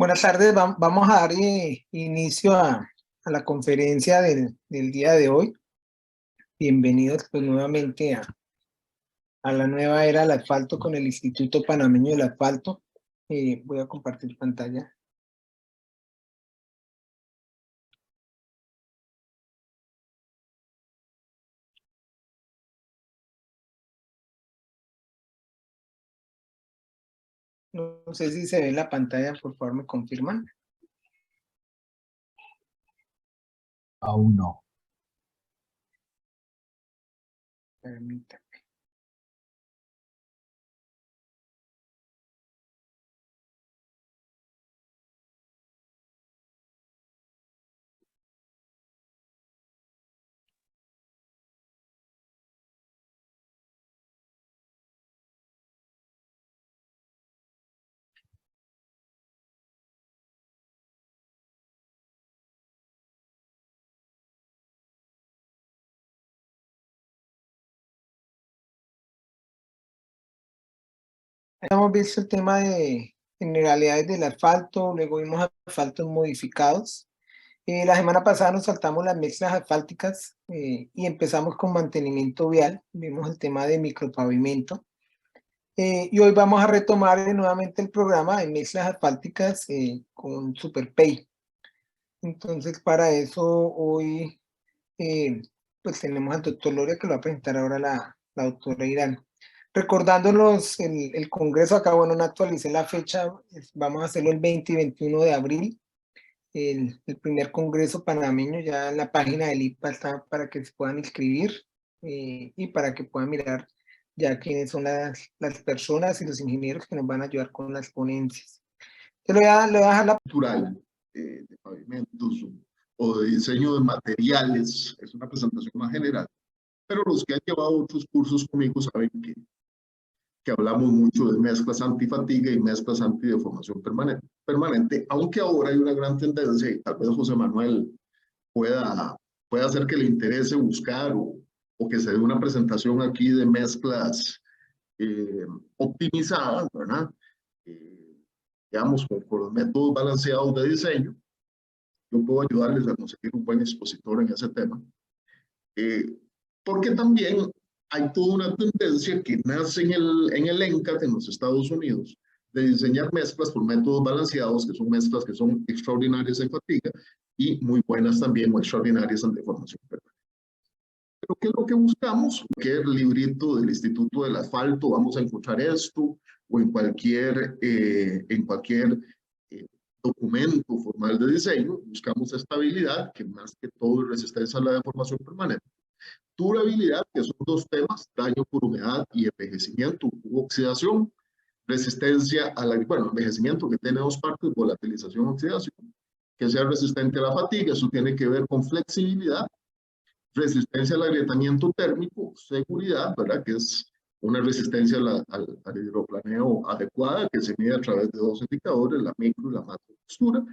Buenas tardes, vamos a dar inicio a la conferencia del día de hoy. Bienvenidos pues nuevamente a la nueva era del asfalto con el Instituto Panameño del Asfalto. Voy a compartir pantalla. No sé si se ve la pantalla, por favor me confirman. Aún no. Permítanme. Hemos visto el tema de generalidades del asfalto, luego vimos asfaltos modificados. La semana pasada nos saltamos las mezclas asfálticas y empezamos con mantenimiento vial. Vimos el tema de micropavimento. Y hoy vamos a retomar nuevamente el programa de mezclas asfálticas con SuperPay. Entonces, para eso hoy pues tenemos al doctor Loria, que lo va a presentar ahora la doctora Irán. Recordándonos el congreso acá, bueno, no actualicé la fecha, vamos a hacerlo el 20 y 21 de abril. El primer congreso panameño, ya en la página del IPA está para que se puedan inscribir y para que puedan mirar ya quiénes son las personas y los ingenieros que nos van a ayudar con las ponencias. Le voy a dejar la... Cultural de pavimentos o de diseño de materiales, es una presentación más general, pero los que han llevado otros cursos conmigo saben que hablamos mucho de mezclas antifatiga y mezclas antideformación permanente, aunque ahora hay una gran tendencia, y tal vez José Manuel pueda hacer que le interese buscar o que se dé una presentación aquí de mezclas optimizadas, ¿verdad? Digamos, con los métodos balanceados de diseño. Yo puedo ayudarles a conseguir un buen expositor en ese tema. Porque también hay toda una tendencia que nace en el ENCAT, en los Estados Unidos, de diseñar mezclas por métodos balanceados, que son mezclas que son extraordinarias en fatiga y muy buenas también o extraordinarias en deformación permanente. Pero ¿qué es lo que buscamos? Cualquier librito del Instituto del Asfalto vamos a encontrar esto, o en cualquier documento formal de diseño, buscamos estabilidad, que más que todo es resistencia a la deformación permanente. Durabilidad, que son dos temas, daño por humedad y envejecimiento u oxidación. Resistencia a la, bueno, envejecimiento que tiene dos partes, volatilización, oxidación. Que sea resistente a la fatiga, eso tiene que ver con flexibilidad. Resistencia al agrietamiento térmico, seguridad, ¿verdad? Que es una resistencia al hidroplaneo adecuada que se mide a través de dos indicadores, la micro y la macro textura,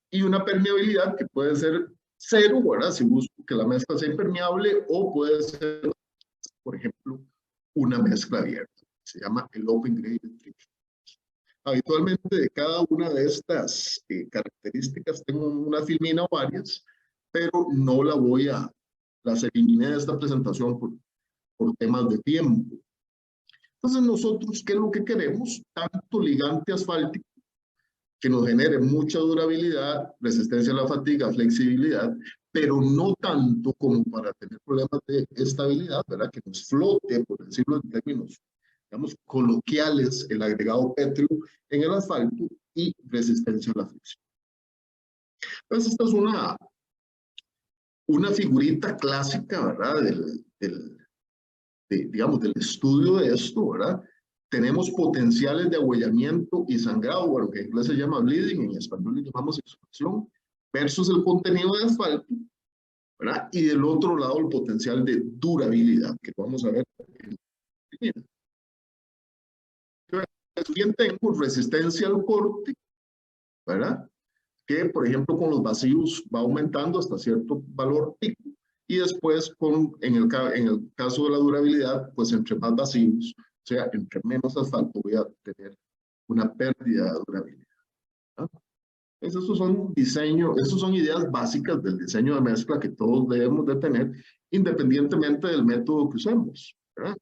y una permeabilidad que puede ser cero, ¿verdad? Si busco que la mezcla sea impermeable, o puede ser, por ejemplo, una mezcla abierta. Se llama el Open Graded Friction. Habitualmente de cada una de estas características tengo una filmina o varias, pero no las eliminé de esta presentación por temas de tiempo. Entonces nosotros, ¿qué es lo que queremos? Tanto ligante asfáltico, que nos genere mucha durabilidad, resistencia a la fatiga, flexibilidad, pero no tanto como para tener problemas de estabilidad, ¿verdad? Que nos flote, por decirlo en términos, digamos, coloquiales, el agregado pétreo en el asfalto y resistencia a la fricción. Entonces, esta es una figurita clásica, ¿verdad? Digamos, del estudio de esto, ¿verdad? Tenemos potenciales de abollamiento y sangrado, bueno, que en inglés se llama bleeding, en español le llamamos expansión, versus el contenido de asfalto, ¿verdad? Y del otro lado el potencial de durabilidad, que vamos a ver en bien tengo resistencia al corte, ¿verdad? Que, por ejemplo, con los vacíos va aumentando hasta cierto valor pico, y después, en el caso de la durabilidad, pues entre más vacíos, o sea, entre menos asfalto, voy a tener una pérdida de durabilidad, ¿no? Estos son diseños, estos son ideas básicas del diseño de mezcla que todos debemos de tener, independientemente del método que usemos, ¿verdad?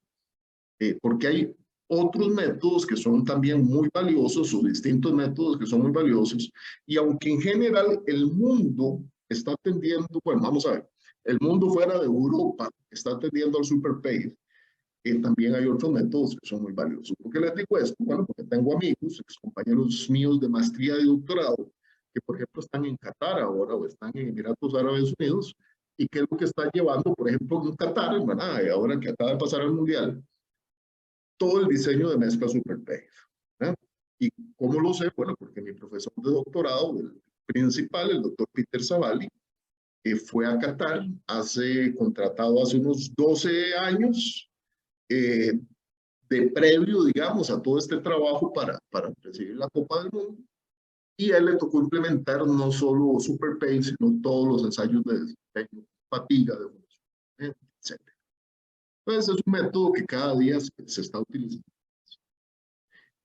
Porque hay otros métodos que son también muy valiosos, o distintos métodos que son muy valiosos, y aunque en general el mundo está tendiendo, bueno, vamos a ver, el mundo fuera de Europa está tendiendo al SuperPaid, también hay otros métodos que son muy valiosos. ¿Por qué les digo esto? Bueno, porque tengo amigos, ex compañeros míos de maestría y doctorado, que por ejemplo están en Qatar ahora o están en Emiratos Árabes Unidos, y que es lo que están llevando, por ejemplo, en Qatar, ¿verdad? Ahora que acaba de pasar el Mundial, todo el diseño de mezcla SuperPaid. ¿Y cómo lo sé? Bueno, porque mi profesor de doctorado, el principal, el doctor Peter Zavalli, fue a Qatar, contratado hace unos 12 años, de previo, digamos, a todo este trabajo para recibir la Copa del Mundo. Y a él le tocó implementar no solo SuperPaid, sino todos los ensayos de desempeño, fatiga, de etc. Entonces es un método que cada día se está utilizando.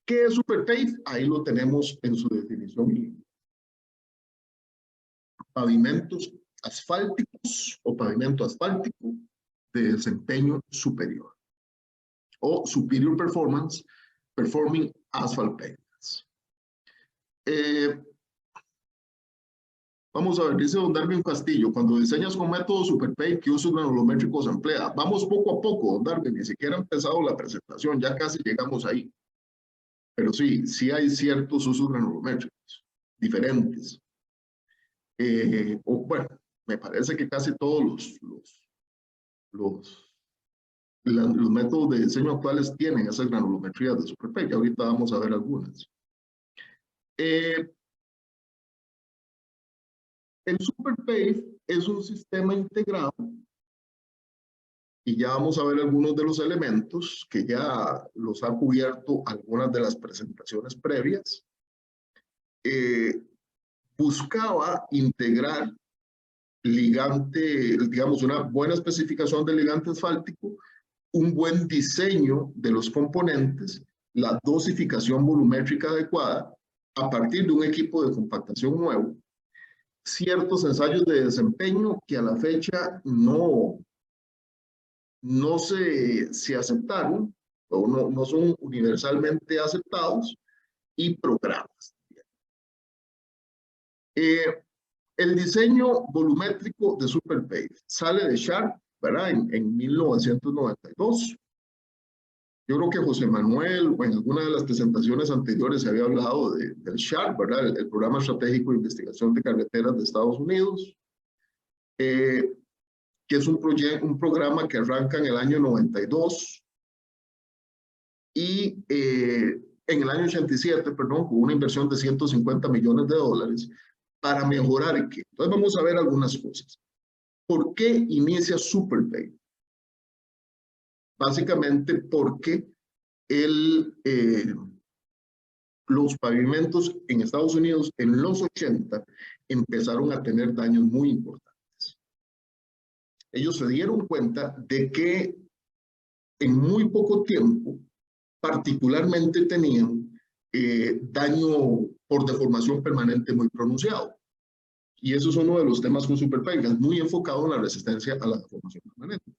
¿Qué es SuperPaid? Ahí lo tenemos en su definición. Pavimentos asfálticos o pavimento asfáltico de desempeño superior, o Superior Performance, Performing Asphalt Pavements. Vamos a ver, dice don Darwin Castillo, cuando diseñas con método SuperPaid, ¿qué usos granulométricos emplea? Vamos poco a poco, don Darwin, ni siquiera ha empezado la presentación, ya casi llegamos ahí. Pero sí, sí hay ciertos usos granulométricos diferentes. Bueno, me parece que casi todos los métodos de diseño actuales tienen esas granulometrías de SuperPaid, y ahorita vamos a ver algunas. El SuperPaid es un sistema integrado, y ya vamos a ver algunos de los elementos que ya los ha cubierto algunas de las presentaciones previas. Buscaba integrar ligante, digamos, una buena especificación del ligante asfáltico, un buen diseño de los componentes, la dosificación volumétrica adecuada, a partir de un equipo de compactación nuevo, ciertos ensayos de desempeño que a la fecha no se aceptaron, o no son universalmente aceptados, y programas. El diseño volumétrico de SuperPaid sale de Sharp, ¿verdad? En 1992. Yo creo que José Manuel, o en alguna de las presentaciones anteriores se había hablado del Sharp, ¿verdad? El Programa Estratégico de Investigación de Carreteras de Estados Unidos, que es un programa que arranca en el año 92 y en el año 87, perdón, con una inversión de $150 millones para mejorar ¿qué? Entonces vamos a ver algunas cosas. ¿Por qué inicia SuperPaid? Básicamente porque los pavimentos en Estados Unidos en los 80 empezaron a tener daños muy importantes. Ellos se dieron cuenta de que en muy poco tiempo, particularmente tenían daño por deformación permanente muy pronunciado. Y eso es uno de los temas con SuperPaid, muy enfocado en la resistencia a la deformación permanente.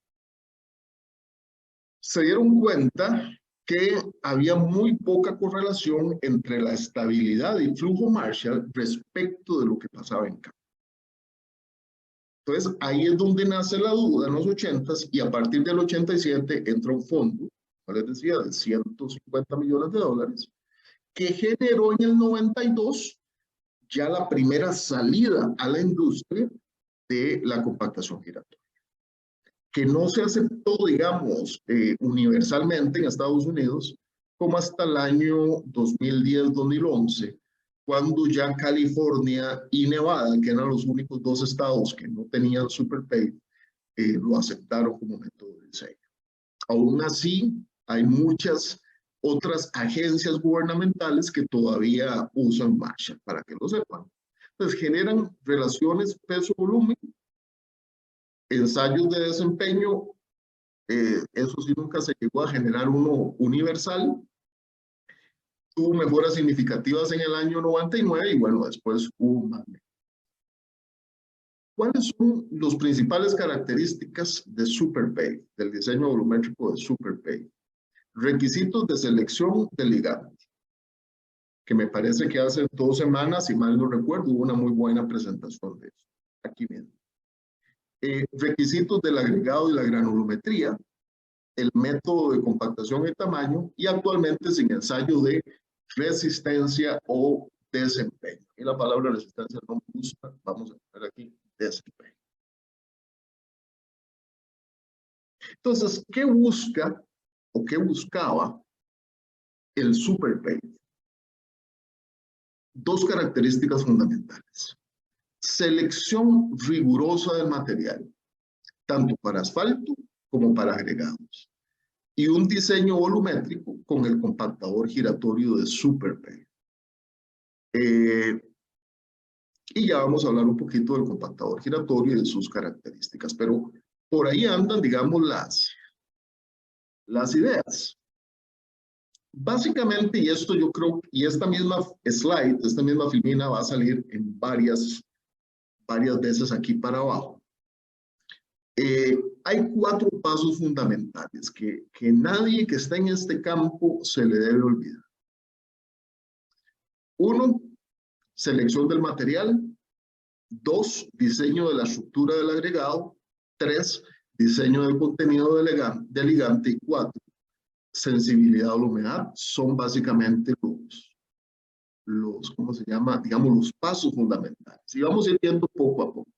Se dieron cuenta que había muy poca correlación entre la estabilidad y flujo Marshall respecto de lo que pasaba en campo. Entonces, ahí es donde nace la duda en los 80s, y a partir del 87 entra un fondo, como les decía, de $150 millones, que generó en el 92 ya la primera salida a la industria de la compactación giratoria, que no se aceptó, digamos, universalmente en Estados Unidos, como hasta el año 2010-2011, cuando ya California y Nevada, que eran los únicos dos estados que no tenían SuperPaid, lo aceptaron como método de diseño. Aún así, hay muchas otras agencias gubernamentales que todavía usan Marshall, para que lo sepan. Entonces, generan relaciones peso-volumen, ensayos de desempeño, eso sí nunca se llegó a generar uno universal, tuvo mejoras significativas en el año 99 y bueno, después hubo más. ¿Cuáles son las principales características de SuperPave, del diseño volumétrico de SuperPave? Requisitos de selección de ligante, que me parece que hace 2 semanas, si mal no recuerdo, hubo una muy buena presentación de eso. Aquí viene. Requisitos del agregado y la granulometría, el método de compactación y tamaño, y actualmente sin ensayo de resistencia o desempeño. Y la palabra resistencia no me gusta, vamos a poner aquí desempeño. Entonces, ¿qué busca o qué buscaba el SuperPave? 2 características fundamentales. Selección rigurosa del material, tanto para asfalto como para agregados. Y un diseño volumétrico con el compactador giratorio de SuperPave. Y ya vamos a hablar un poquito del compactador giratorio y de sus características, pero por ahí andan, digamos, las ideas. Básicamente, y esto yo creo, y esta misma slide, esta misma filmina va a salir en varias veces aquí para abajo. Hay 4 pasos fundamentales que nadie que está en este campo se le debe olvidar. 1, selección del material. 2, diseño de la estructura del agregado. 3, diseño del contenido de ligante. Y 4, sensibilidad a la humedad. Son básicamente ¿cómo se llama? Digamos, los pasos fundamentales. Y vamos a ir viendo poco a poco.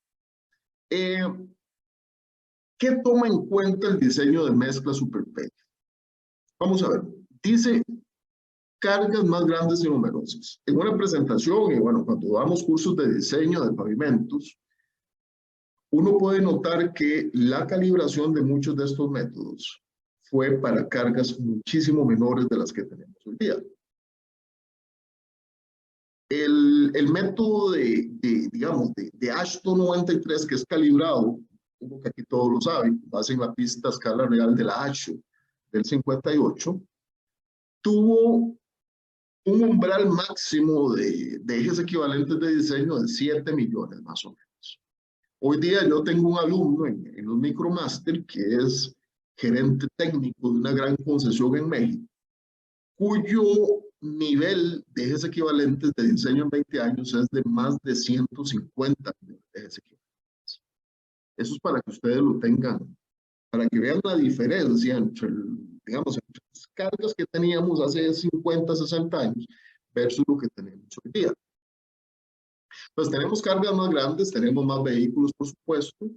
¿Qué toma en cuenta el diseño de mezcla SuperPave? Vamos a ver. Dice cargas más grandes y numerosas. En una presentación, y bueno, cuando damos cursos de diseño de pavimentos, uno puede notar que la calibración de muchos de estos métodos fue para cargas muchísimo menores de las que tenemos hoy día. El método digamos, de Ashton 93, que es calibrado, que aquí todos lo saben, base en la pista a escala real de la H del 58, tuvo un umbral máximo de ejes equivalentes de diseño de 7 millones más o menos. Hoy día yo tengo un alumno en los micromaster que es gerente técnico de una gran concesión en México, cuyo nivel de ejes equivalentes de diseño en 20 años es de más de 150 millones de ejes equivalentes. Eso es para que ustedes lo tengan, para que vean la diferencia entre, digamos, entre las cargas que teníamos hace 50, 60 años versus lo que tenemos hoy día. Pues tenemos cargas más grandes, tenemos más vehículos, por supuesto.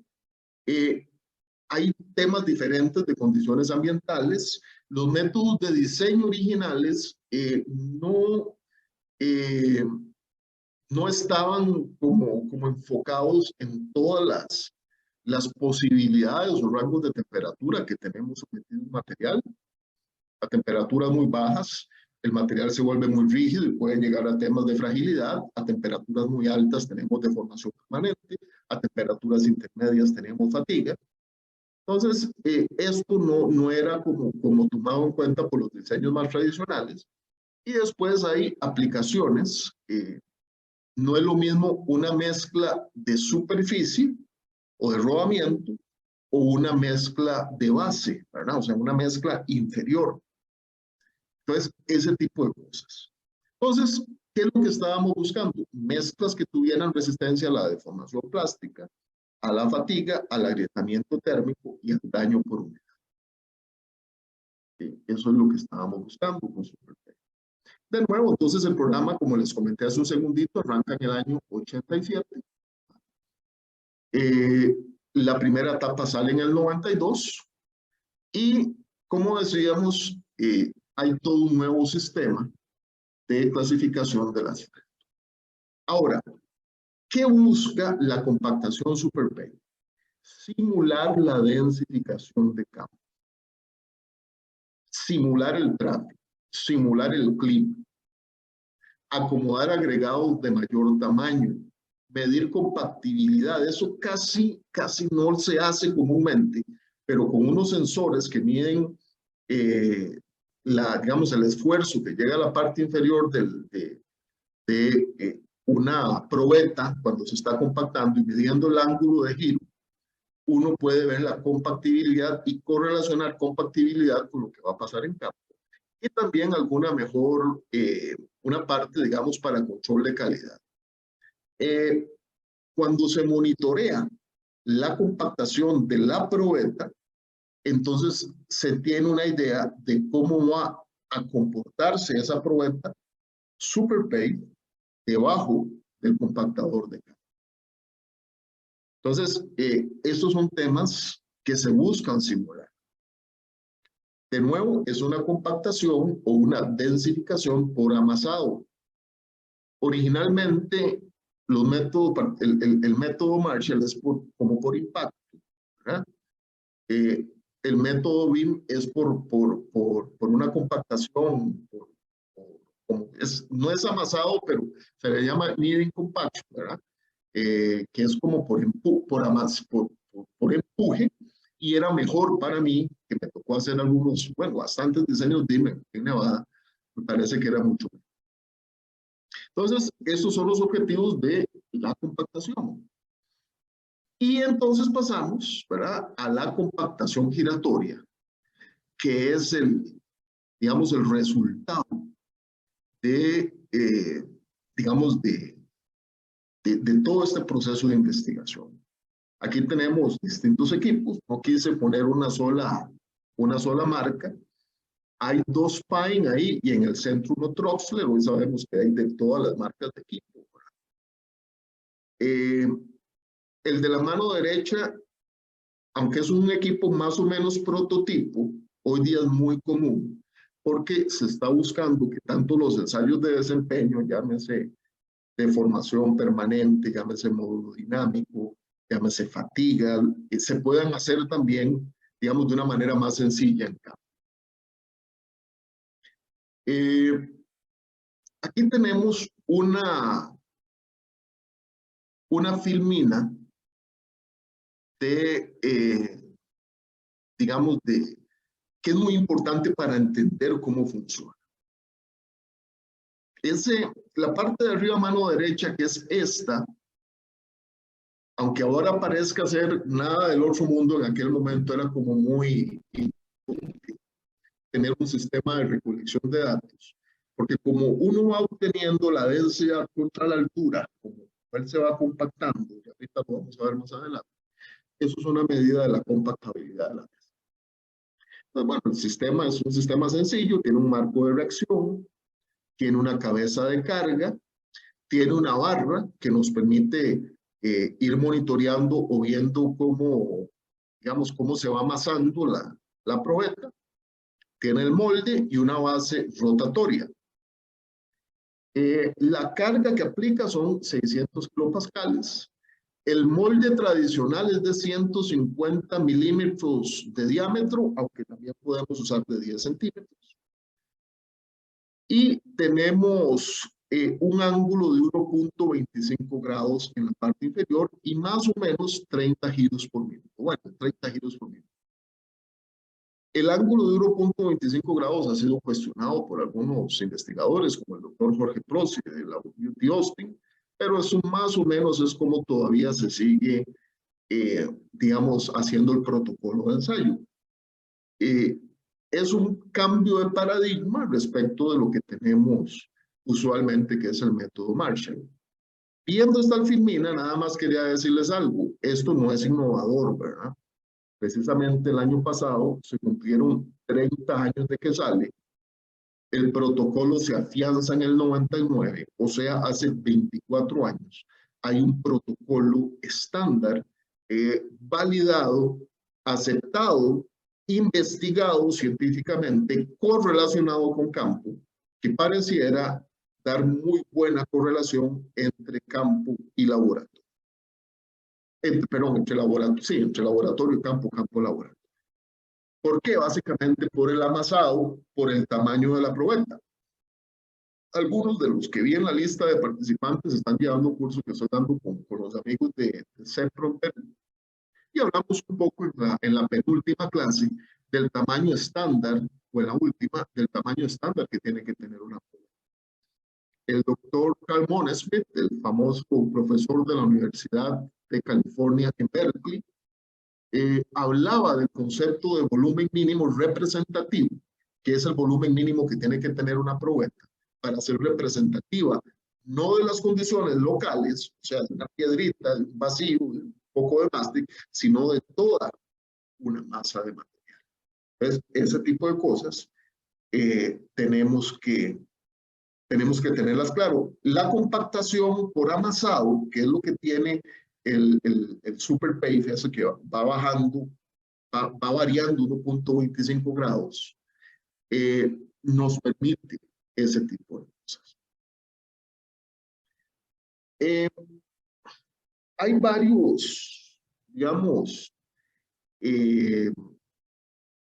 Hay temas diferentes de condiciones ambientales. Los métodos de diseño originales no estaban como enfocados en todas las posibilidades o rangos de temperatura que tenemos sometido a un material. A temperaturas muy bajas, el material se vuelve muy rígido y puede llegar a temas de fragilidad. A temperaturas muy altas tenemos deformación permanente. A temperaturas intermedias tenemos fatiga. Entonces, esto no era como tomado en cuenta por los diseños más tradicionales. Y después hay aplicaciones. No es lo mismo una mezcla de superficie o de rodamiento o una mezcla de base, ¿verdad? O sea, una mezcla inferior. Entonces, ese tipo de cosas. Entonces, ¿qué es lo que estábamos buscando? Mezclas que tuvieran resistencia a la deformación plástica, a la fatiga, al agrietamiento térmico y al daño por humedad. Eso es lo que estábamos buscando con SuperPave. De nuevo, entonces el programa, como les comenté hace un segundito, arranca en el año 87. La primera etapa sale en el 92. Y, como decíamos, hay todo un nuevo sistema de clasificación de las ciudades. Ahora, ¿qué busca la compactación SuperPave? Simular la densificación de campo, simular el tráfico, simular el clima, acomodar agregados de mayor tamaño, medir compatibilidad. Eso casi no se hace comúnmente, pero con unos sensores que miden digamos, el esfuerzo que llega a la parte inferior una probeta cuando se está compactando y midiendo el ángulo de giro, uno puede ver la compactibilidad y correlacionar compactibilidad con lo que va a pasar en campo. Y también alguna mejor, una parte, digamos, para control de calidad. Cuando se monitorea la compactación de la probeta, entonces se tiene una idea de cómo va a comportarse esa probeta superpay debajo del compactador de campo. Entonces, estos son temas que se buscan simular. De nuevo, es una compactación o una densificación por amasado. Originalmente, los métodos, el método Marshall es como por impacto, ¿verdad? El método BIM es por una compactación, no es amasado, pero se le llama kneading compaction, ¿verdad? Que es como por empuje, y era mejor para mí, que me tocó hacer algunos, bueno, bastantes diseños BIM en Nevada, me parece que era mucho mejor. Entonces, estos son los objetivos de la compactación. Y entonces pasamos, ¿verdad?, a la compactación giratoria, que es digamos, el resultado de, digamos, de todo este proceso de investigación. Aquí tenemos distintos equipos, no quise poner una sola marca. Hay dos Pine ahí y en el centro uno Troxler. Hoy sabemos que hay de todas las marcas de equipo. El de la mano derecha, aunque es un equipo más o menos prototipo, hoy día es muy común porque se está buscando que tanto los ensayos de desempeño, llámese de formación permanente, llámese módulo dinámico, llámese fatiga, se puedan hacer también, digamos, de una manera más sencilla en campo. Aquí tenemos una filmina digamos, que es muy importante para entender cómo funciona. La parte de arriba, mano derecha, que es esta, aunque ahora parezca ser nada del otro mundo, en aquel momento era como muy importante tener un sistema de recolección de datos, porque como uno va obteniendo la densidad contra la altura, como él se va compactando, y ahorita lo vamos a ver más adelante, eso es una medida de la compactabilidad de la mesa. Entonces, bueno, el sistema es un sistema sencillo, tiene un marco de reacción, tiene una cabeza de carga, tiene una barra que nos permite ir monitoreando o viendo cómo, digamos, cómo se va amasando la probeta. Tiene el molde y una base rotatoria. La carga que aplica son 600 kilopascales. El molde tradicional es de 150 milímetros de diámetro, aunque también podemos usar de 10 centímetros. Y tenemos un ángulo de 1.25 grados en la parte inferior y más o menos 30 giros por minuto. Bueno, 30 giros por minuto. El ángulo de 1.25 grados ha sido cuestionado por algunos investigadores, como el doctor Jorge Prosi de la UT Austin, pero eso más o menos es como todavía se sigue, digamos, haciendo el protocolo de ensayo. Es un cambio de paradigma respecto de lo que tenemos usualmente, que es el método Marshall. Viendo esta filmina, nada más quería decirles algo. Esto no es innovador, ¿verdad? Precisamente el año pasado se cumplieron 30 años de que sale. El protocolo se afianza en el 99, o sea, hace 24 años. Hay un protocolo estándar, validado, aceptado, investigado científicamente, correlacionado con campo, que pareciera dar muy buena correlación entre campo y laboratorio. Entre laboratorio y campo, laboratorio. ¿Por qué? Básicamente por el amasado, por el tamaño de la probeta. Algunos de los que vi en la lista de participantes están llevando un curso que estoy dando con los amigos de CEPRO. Y hablamos un poco en la penúltima clase del tamaño estándar o en la última, del tamaño estándar que tiene que tener una prueba. El doctor Carl Monesmith, el famoso profesor de la Universidad de California en Berkeley, hablaba del concepto de volumen mínimo representativo, que es el volumen mínimo que tiene que tener una probeta para ser representativa, no de las condiciones locales, o sea, de una piedrita, de un vacío, de un poco de plástico, sino de toda una masa de material. Entonces, ese tipo de cosas tenemos que tenerlas claro. La compactación por amasado, que es lo que tiene el Super PAVE, ese que va bajando, va variando 1.25 grados, nos permite ese tipo de cosas. Hay varios, digamos,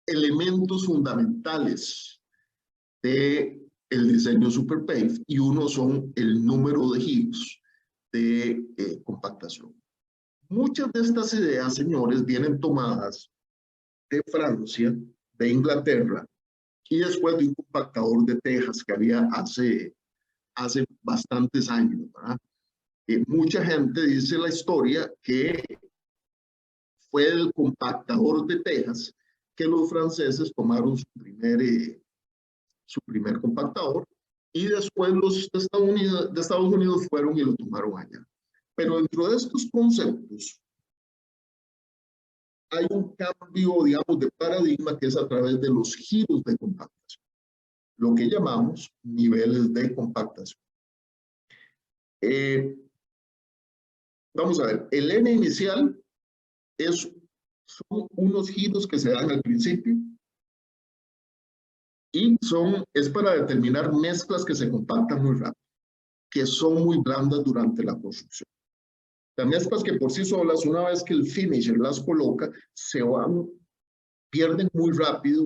elementos fundamentales de el diseño Super PAVE, y uno son el número de giros de compactación. Muchas de estas ideas, señores, vienen tomadas de Francia, de Inglaterra, y después de un compactador de Texas que había hace bastantes años, ¿verdad? Mucha gente dice la historia que fue el compactador de Texas que los franceses tomaron su primer compactador, y después los de Estados Unidos fueron y lo tomaron allá. Pero dentro de estos conceptos hay un cambio, digamos, de paradigma, que es a través de los giros de compactación, lo que llamamos niveles de compactación. Vamos a ver, el N inicial son unos giros que se dan al principio, y es para determinar mezclas que se compactan muy rápido, que son muy blandas durante la construcción. Las mezclas que por sí solas, una vez que el finisher las coloca, pierden muy rápido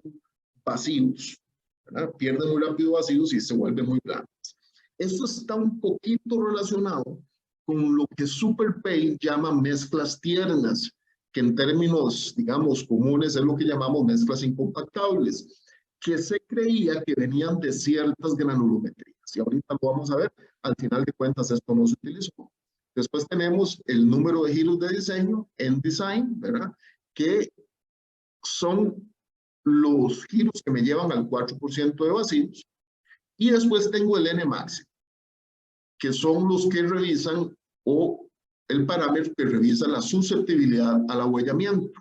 vacíos, ¿verdad? Pierden muy rápido vacíos y se vuelven muy blandas. Esto está un poquito relacionado con lo que Super PAVE llama mezclas tiernas, que en términos, digamos, comunes es lo que llamamos mezclas incompactables, que se creía que venían de ciertas granulometrías. Y ahorita lo vamos a ver, al final de cuentas esto no se utilizó. Después tenemos el número de giros de diseño, end design, ¿verdad? Que son los giros que me llevan al 4% de vacíos. Y después tengo el N máximo, que son los que revisan, o el parámetro que revisa la susceptibilidad al abollamiento.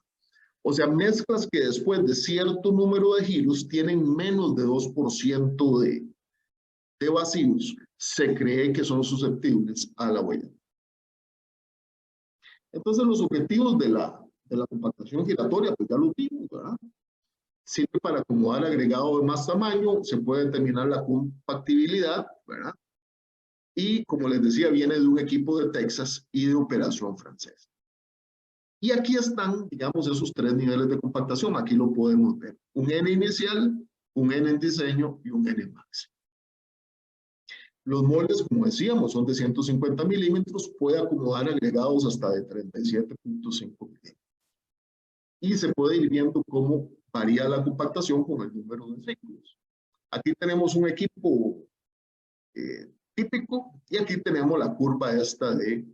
O sea, mezclas que después de cierto número de giros tienen menos de 2% de vacíos, se cree que son susceptibles al abollamiento. Entonces, los objetivos de la compactación giratoria, pues ya lo vimos, ¿verdad? Sirve para acomodar agregado de más tamaño, se puede determinar la compactibilidad, ¿verdad? Y, como les decía, viene de un equipo de Texas y de operación francesa. Y aquí están, digamos, esos tres niveles de compactación. Aquí lo podemos ver. Un N inicial, un N en diseño y un N máximo. Los moldes, como decíamos, son de 150 milímetros, puede acomodar agregados hasta de 37.5 milímetros. Y se puede ir viendo cómo varía la compactación con el número de ciclos. Aquí tenemos un equipo típico, y aquí tenemos la curva esta de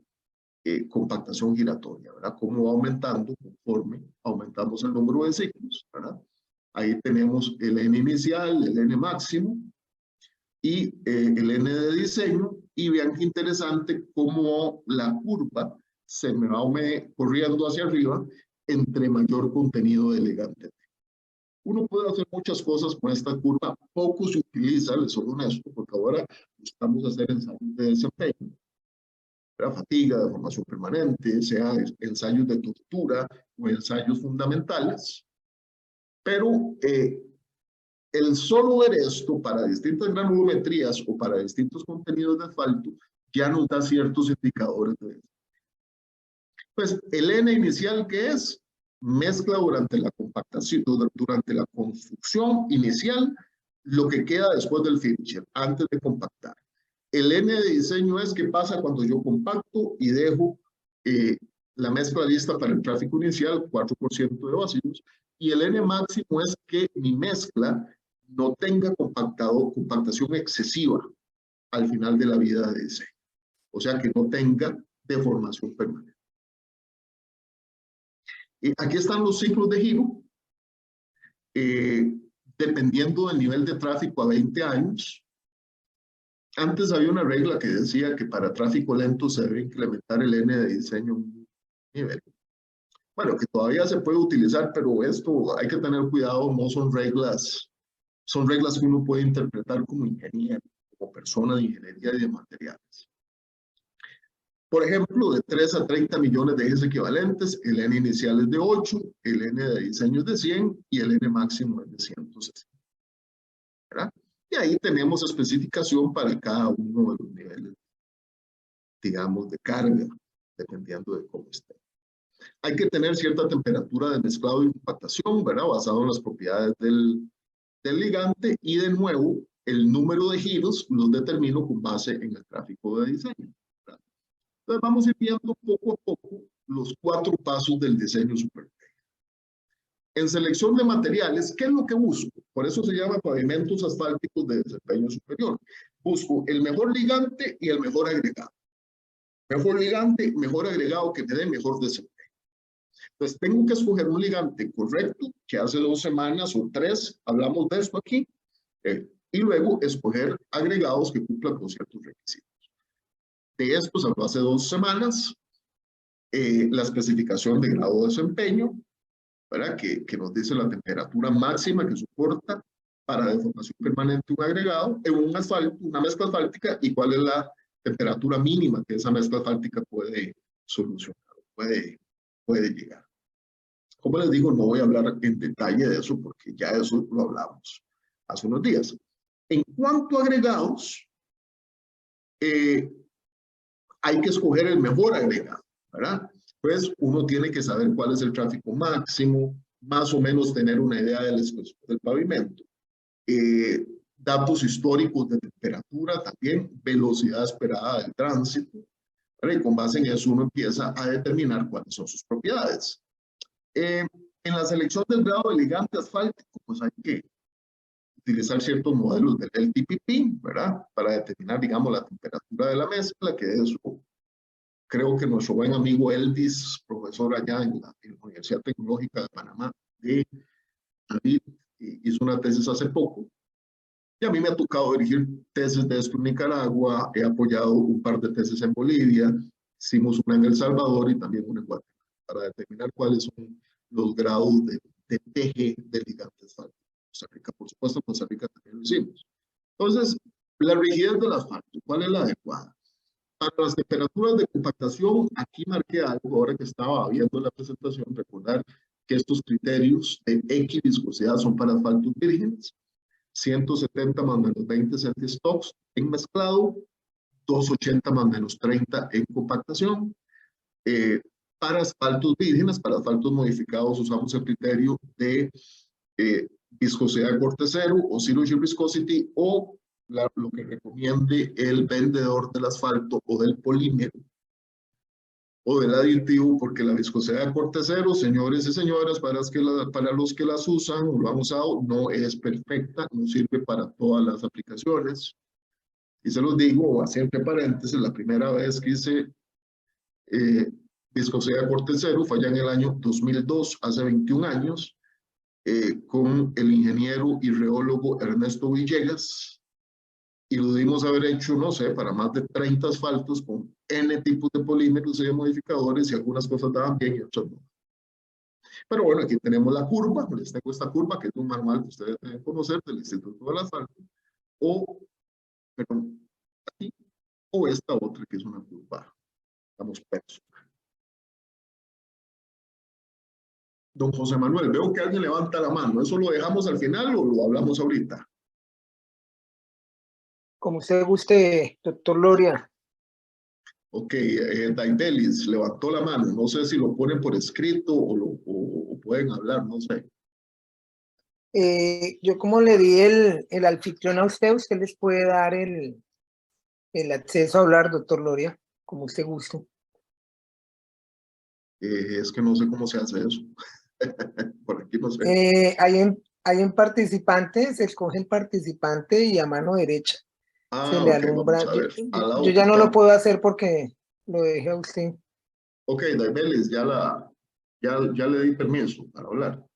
compactación giratoria, ¿verdad? Cómo va aumentando conforme aumentamos el número de ciclos, ¿verdad? Ahí tenemos el N inicial, el N máximo, y el N de diseño, y vean qué interesante cómo la curva se me va corriendo hacia arriba entre mayor contenido de ligante. Uno puede hacer muchas cosas con esta curva, poco se utiliza, les soy honesto, porque ahora buscamos hacer ensayos de desempeño, la fatiga, de formación permanente, sea ensayos de tortura o ensayos fundamentales, pero el solo ver esto para distintas granulometrías o para distintos contenidos de asfalto ya nos da ciertos indicadores de eso. Pues el N inicial, ¿qué es? Mezcla durante la compactación, durante la construcción inicial, lo que queda después del finisher, antes de compactar. El N de diseño es qué pasa cuando yo compacto y dejo la mezcla lista para el tráfico inicial, 4% de vacíos. Y el N máximo es que mi mezcla no tenga compactación excesiva al final de la vida de diseño. O sea, que no tenga deformación permanente. Aquí están los ciclos de giro. Dependiendo del nivel de tráfico a 20 años. Antes había una regla que decía que para tráfico lento se debe incrementar el N de diseño un nivel. Bueno, que todavía se puede utilizar, pero esto hay que tener cuidado, no son reglas que uno puede interpretar como ingeniero, como persona de ingeniería y de materiales. Por ejemplo, de 3 a 30 millones de ejes equivalentes, el N inicial es de 8, el N de diseño es de 100 y el N máximo es de 160. ¿Verdad? Y ahí tenemos especificación para cada uno de los niveles, digamos, de carga, dependiendo de cómo esté. Hay que tener cierta temperatura de mezclado y compactación, ¿verdad? Basado en las propiedades del ligante, y de nuevo, el número de giros los determino con base en el tráfico de diseño, ¿verdad? Entonces vamos a ir viendo poco a poco los 4 pasos del diseño supertécnico. En selección de materiales, ¿qué es lo que busco? Por eso se llama pavimentos asfálticos de desempeño superior. Busco el mejor ligante y el mejor agregado. Mejor ligante, mejor agregado que me dé mejor desempeño. Entonces tengo que escoger un ligante correcto, que hace 2 semanas o 3 hablamos de esto aquí, y luego escoger agregados que cumplan con ciertos requisitos. De estos habló hace 2 semanas, la especificación de grado de desempeño, ¿verdad? Que nos dice la temperatura máxima que soporta para deformación permanente un agregado en un asfalto, una mezcla asfáltica, y cuál es la temperatura mínima que esa mezcla asfáltica puede solucionar, puede llegar. Como les digo, no voy a hablar en detalle de eso porque ya eso lo hablamos hace unos días. En cuanto a agregados, hay que escoger el mejor agregado, ¿verdad? Pues uno tiene que saber cuál es el tráfico máximo, más o menos tener una idea del espesor del pavimento. Datos históricos de temperatura también, velocidad esperada del tránsito, ¿verdad? Y con base en eso uno empieza a determinar cuáles son sus propiedades. En la selección del grado de ligante asfáltico, pues hay que utilizar ciertos modelos del LTPP, ¿verdad? Para determinar, digamos, la temperatura de la mezcla, que eso creo que nuestro buen amigo Elvis, profesor allá en la Universidad Tecnológica de Panamá, David, hizo una tesis hace poco. Y a mí me ha tocado dirigir tesis de esto en Nicaragua, he apoyado un par de tesis en Bolivia, hicimos una en El Salvador y también una en Guatemala, para determinar cuáles son los grados de PG de ligante asfáltico. Costa Rica, por supuesto, Costa Rica también lo hicimos. Entonces, la rigidez del asfalto, ¿cuál es la adecuada? Para las temperaturas de compactación, aquí marqué algo, ahora que estaba viendo la presentación, recordar que estos criterios de equiviscosidad son para asfaltos vírgenes, 170 más menos 20 centistops en mezclado, 280 más menos 30 en compactación. Para asfaltos vírgenes, para asfaltos modificados, usamos el criterio de viscosidad de corte cero o zero shear viscosity, o lo que recomiende el vendedor del asfalto o del polímero o del aditivo, porque la viscosidad de corte cero, señores y señoras, para los que las usan o lo han usado, no es perfecta, no sirve para todas las aplicaciones. Y se los digo, así entre paréntesis, la primera vez que hice viscosidad de corte cero fue allá en el año 2002, hace 21 años, con el ingeniero y reólogo Ernesto Villegas, y lo dimos haber hecho, no sé, para más de 30 asfaltos con N tipos de polímeros y de modificadores, y algunas cosas daban bien y otras no. Pero bueno, aquí tenemos la curva, les tengo esta curva que es un manual que ustedes deben conocer del Instituto del Asfalto, perdón, aquí, o esta otra que es una curva, digamos, personal. Don José Manuel, veo que alguien levanta la mano, ¿eso lo dejamos al final o lo hablamos ahorita? Como usted guste, doctor Loria. Ok, Daidelis levantó la mano, no sé si lo ponen por escrito o pueden hablar, no sé. Yo como le di el anfitrión a usted les puede dar el acceso a hablar, doctor Loria, como usted guste. Es que no sé cómo se hace eso. Por aquí no sé. Ahí hay un participante, se escoge el participante y a mano derecha se le Ok, alumbra. vamos a ver. Al lado Yo ya que no lo está. puedo hacer porque lo dejé a usted. Ok, Daimelis, ya le di permiso para hablar.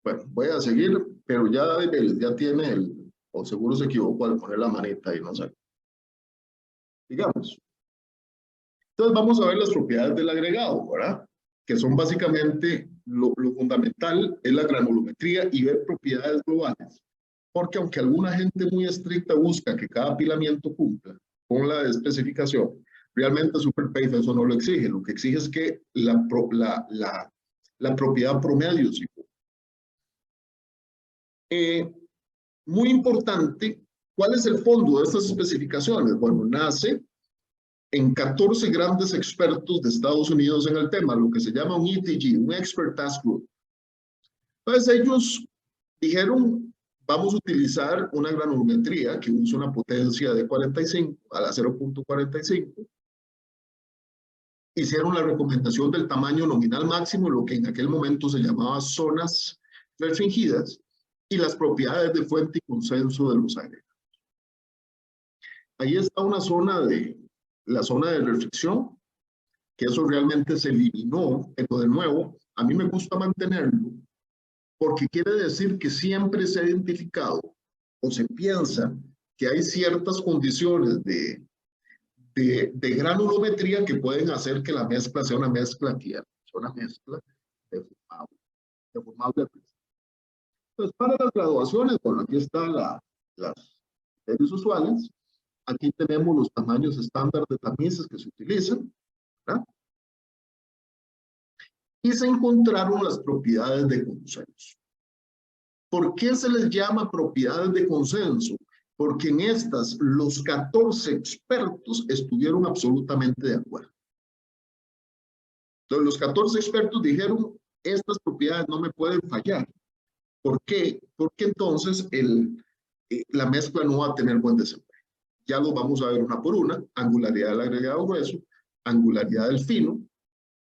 Bueno, voy a seguir, pero ya Daimelis ya tiene o seguro se equivocó al poner la manita y no sé. Digamos. Entonces vamos a ver las propiedades del agregado, ¿verdad? Que son básicamente lo fundamental es la granulometría y ver propiedades globales. Porque aunque alguna gente muy estricta busca que cada apilamiento cumpla con la especificación, realmente SuperPace eso no lo exige. Lo que exige es que la propiedad promedio sí. Muy importante, ¿cuál es el fondo de estas especificaciones? Bueno, nace en 14 grandes expertos de Estados Unidos en el tema, lo que se llama un ETG, un Expert Task Group. Entonces ellos dijeron, vamos a utilizar una granulometría que usa una potencia de 45 a la 0.45. Hicieron la recomendación del tamaño nominal máximo, lo que en aquel momento se llamaba zonas restringidas, y las propiedades de fuente y consenso de los agregados. Ahí está la zona de restricción, que eso realmente se eliminó, pero de nuevo, a mí me gusta mantenerlo, porque quiere decir que siempre se ha identificado o se piensa que hay ciertas condiciones de granulometría que pueden hacer que la mezcla sea una mezcla tierna, una mezcla deformable. Entonces, para las graduaciones, bueno, aquí están las series usuales. Aquí tenemos los tamaños estándar de tamices que se utilizan, ¿verdad? Y se encontraron las propiedades de consenso. ¿Por qué se les llama propiedades de consenso? Porque en estas los 14 expertos estuvieron absolutamente de acuerdo. Entonces los 14 expertos dijeron, estas propiedades no me pueden fallar. ¿Por qué? Porque entonces la mezcla no va a tener buen desempeño. Ya lo vamos a ver una por una: angularidad del agregado grueso, angularidad del fino,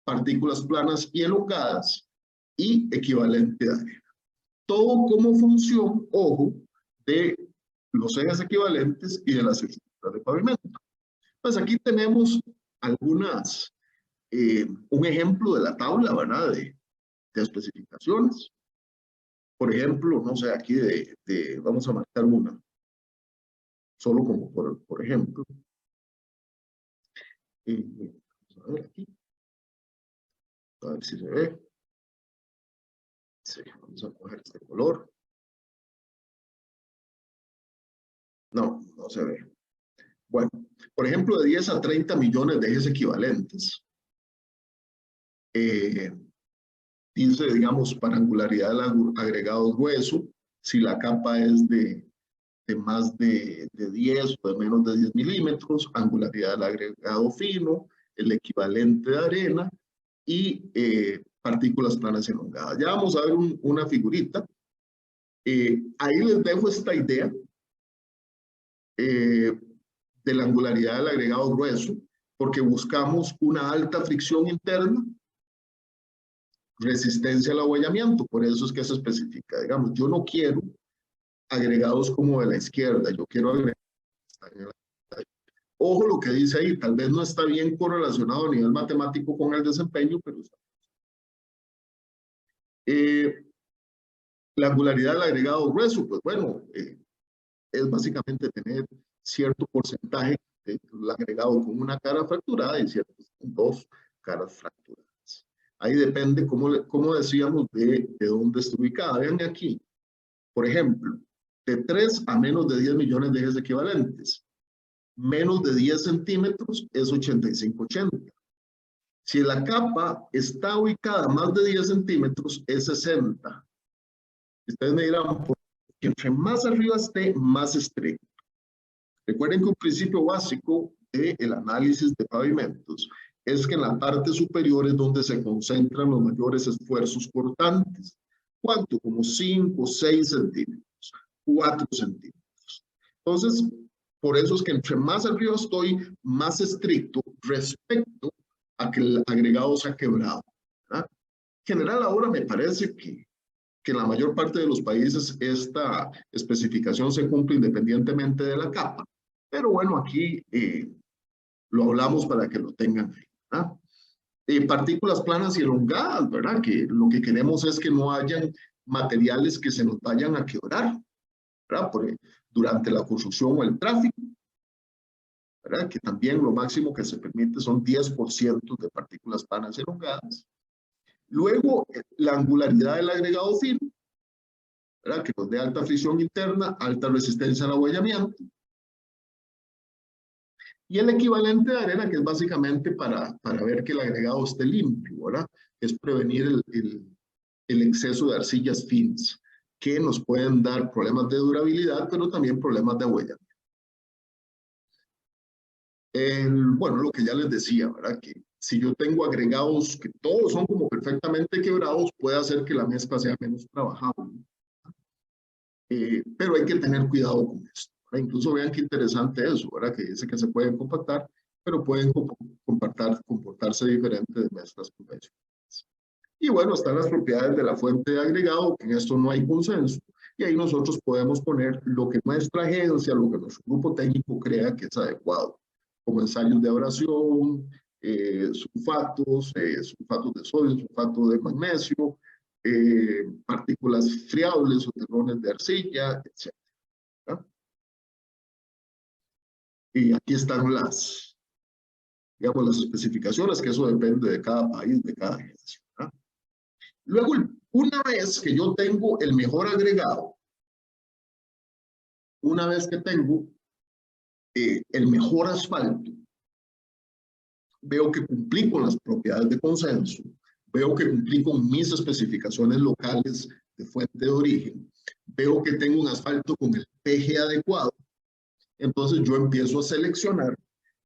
partículas planas y elongadas y equivalente de arena. Todo como función, ojo, de los ejes equivalentes y de las estructuras de pavimento. Pues aquí tenemos un ejemplo de la tabla, ¿verdad? De especificaciones. Por ejemplo, no sé, aquí vamos a marcar una, solo como por ejemplo. Vamos a ver aquí. A ver si se ve. Sí, vamos a coger este color. No, no se ve. Bueno, por ejemplo, de 10 a 30 millones de ejes equivalentes. Dice, digamos, para angularidad del agregado grueso, si la capa es de más de 10 o de menos de 10 milímetros, angularidad del agregado fino, el equivalente de arena y partículas planas elongadas. Ya vamos a ver una figurita. Ahí les dejo esta idea de la angularidad del agregado grueso, porque buscamos una alta fricción interna, resistencia al abollamiento, por eso es que se especifica. Digamos, yo no quiero agregados como de la izquierda, yo quiero agregados. Ojo lo que dice ahí, tal vez no está bien correlacionado a nivel matemático con el desempeño, pero está. La angularidad del agregado grueso, pues bueno, es básicamente tener cierto porcentaje del agregado con una cara fracturada y ciertos con dos caras fracturadas. Ahí depende, como decíamos, de dónde está ubicada. Vean aquí, por ejemplo, de 3 a menos de 10 millones de ejes equivalentes. Menos de 10 centímetros es 85-80. Si la capa está ubicada a más de 10 centímetros, es 60. Ustedes me dirán, porque entre más arriba esté, más estricto. Recuerden que un principio básico del análisis de pavimentos es que en la parte superior es donde se concentran los mayores esfuerzos cortantes. ¿Cuánto? Como 5, 6 centímetros, 4 centímetros. Entonces, Por eso es que entre más arriba estoy, más estricto respecto a que el agregado sea quebrado, ¿verdad? En general, ahora me parece que en la mayor parte de los países esta especificación se cumple independientemente de la capa. Pero bueno, aquí lo hablamos para que lo tengan ahí, ¿verdad? Partículas planas y elongadas, ¿verdad? Que lo que queremos es que no hayan materiales que se nos vayan a quebrar, ¿verdad? Durante la construcción o el tráfico, ¿verdad? Que también lo máximo que se permite son 10% de partículas planas y elongadas. Luego, la angularidad del agregado fino, ¿verdad? Que nos dé alta fricción interna, alta resistencia al abollamiento. Y el equivalente de arena, que es básicamente para ver que el agregado esté limpio, ¿verdad? Es prevenir el exceso de arcillas finas, que nos pueden dar problemas de durabilidad, pero también problemas de abollamiento. Bueno, lo que ya les decía, ¿verdad? Que si yo tengo agregados que todos son como perfectamente quebrados, puede hacer que la mezcla sea menos trabajable. Pero hay que tener cuidado con esto. Incluso vean qué interesante eso, ¿verdad? Que dice que se pueden compactar, pero pueden comportarse diferente de mezclas convencionales. Y bueno, están las propiedades de la fuente de agregado, que en esto no hay consenso, y ahí nosotros podemos poner lo que nuestra agencia, lo que nuestro grupo técnico crea que es adecuado, como ensayos de abrasión, sulfatos de sodio, sulfato de magnesio, partículas friables o terrones de arcilla, etc. Y aquí están digamos, las especificaciones, que eso depende de cada país, de cada agencia. Luego, una vez que yo tengo el mejor agregado, una vez que tengo el mejor asfalto, veo que cumplí con las propiedades de consenso, veo que cumplí con mis especificaciones locales de fuente de origen, veo que tengo un asfalto con el PG adecuado, entonces yo empiezo a seleccionar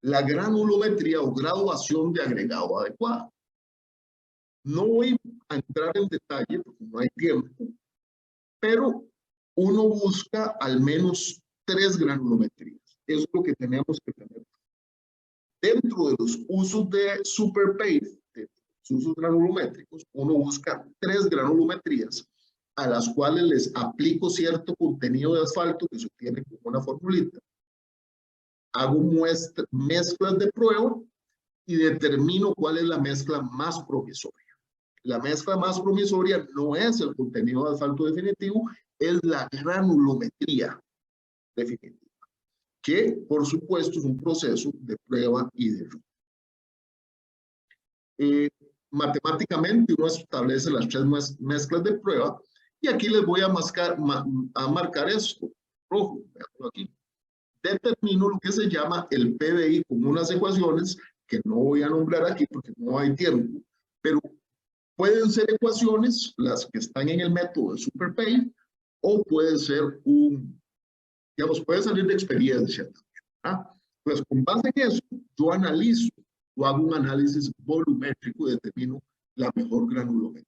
la granulometría o graduación de agregado adecuada. No voy a entrar en detalle porque no hay tiempo, pero uno busca al menos 3 granulometrías. Eso es lo que tenemos que tener. Dentro de los usos de SuperPave, de los usos granulométricos, uno busca 3 granulometrías a las cuales les aplico cierto contenido de asfalto que se obtiene con una formulita. Hago mezclas de prueba y determino cuál es la mezcla más promisoria. La mezcla más promisoria no es el contenido de asfalto definitivo, es la granulometría definitiva, que por supuesto es un proceso de prueba y de error. Matemáticamente uno establece las 3 mezclas de prueba y aquí les voy a marcar esto, rojo, veanlo aquí. Determino lo que se llama el PDI con unas ecuaciones que no voy a nombrar aquí porque no hay tiempo, pero pueden ser ecuaciones, las que están en el método de SuperPave, o puede ser digamos, puede salir de experiencia. Pues con base en eso, yo analizo, yo hago un análisis volumétrico y determino la mejor granulometría.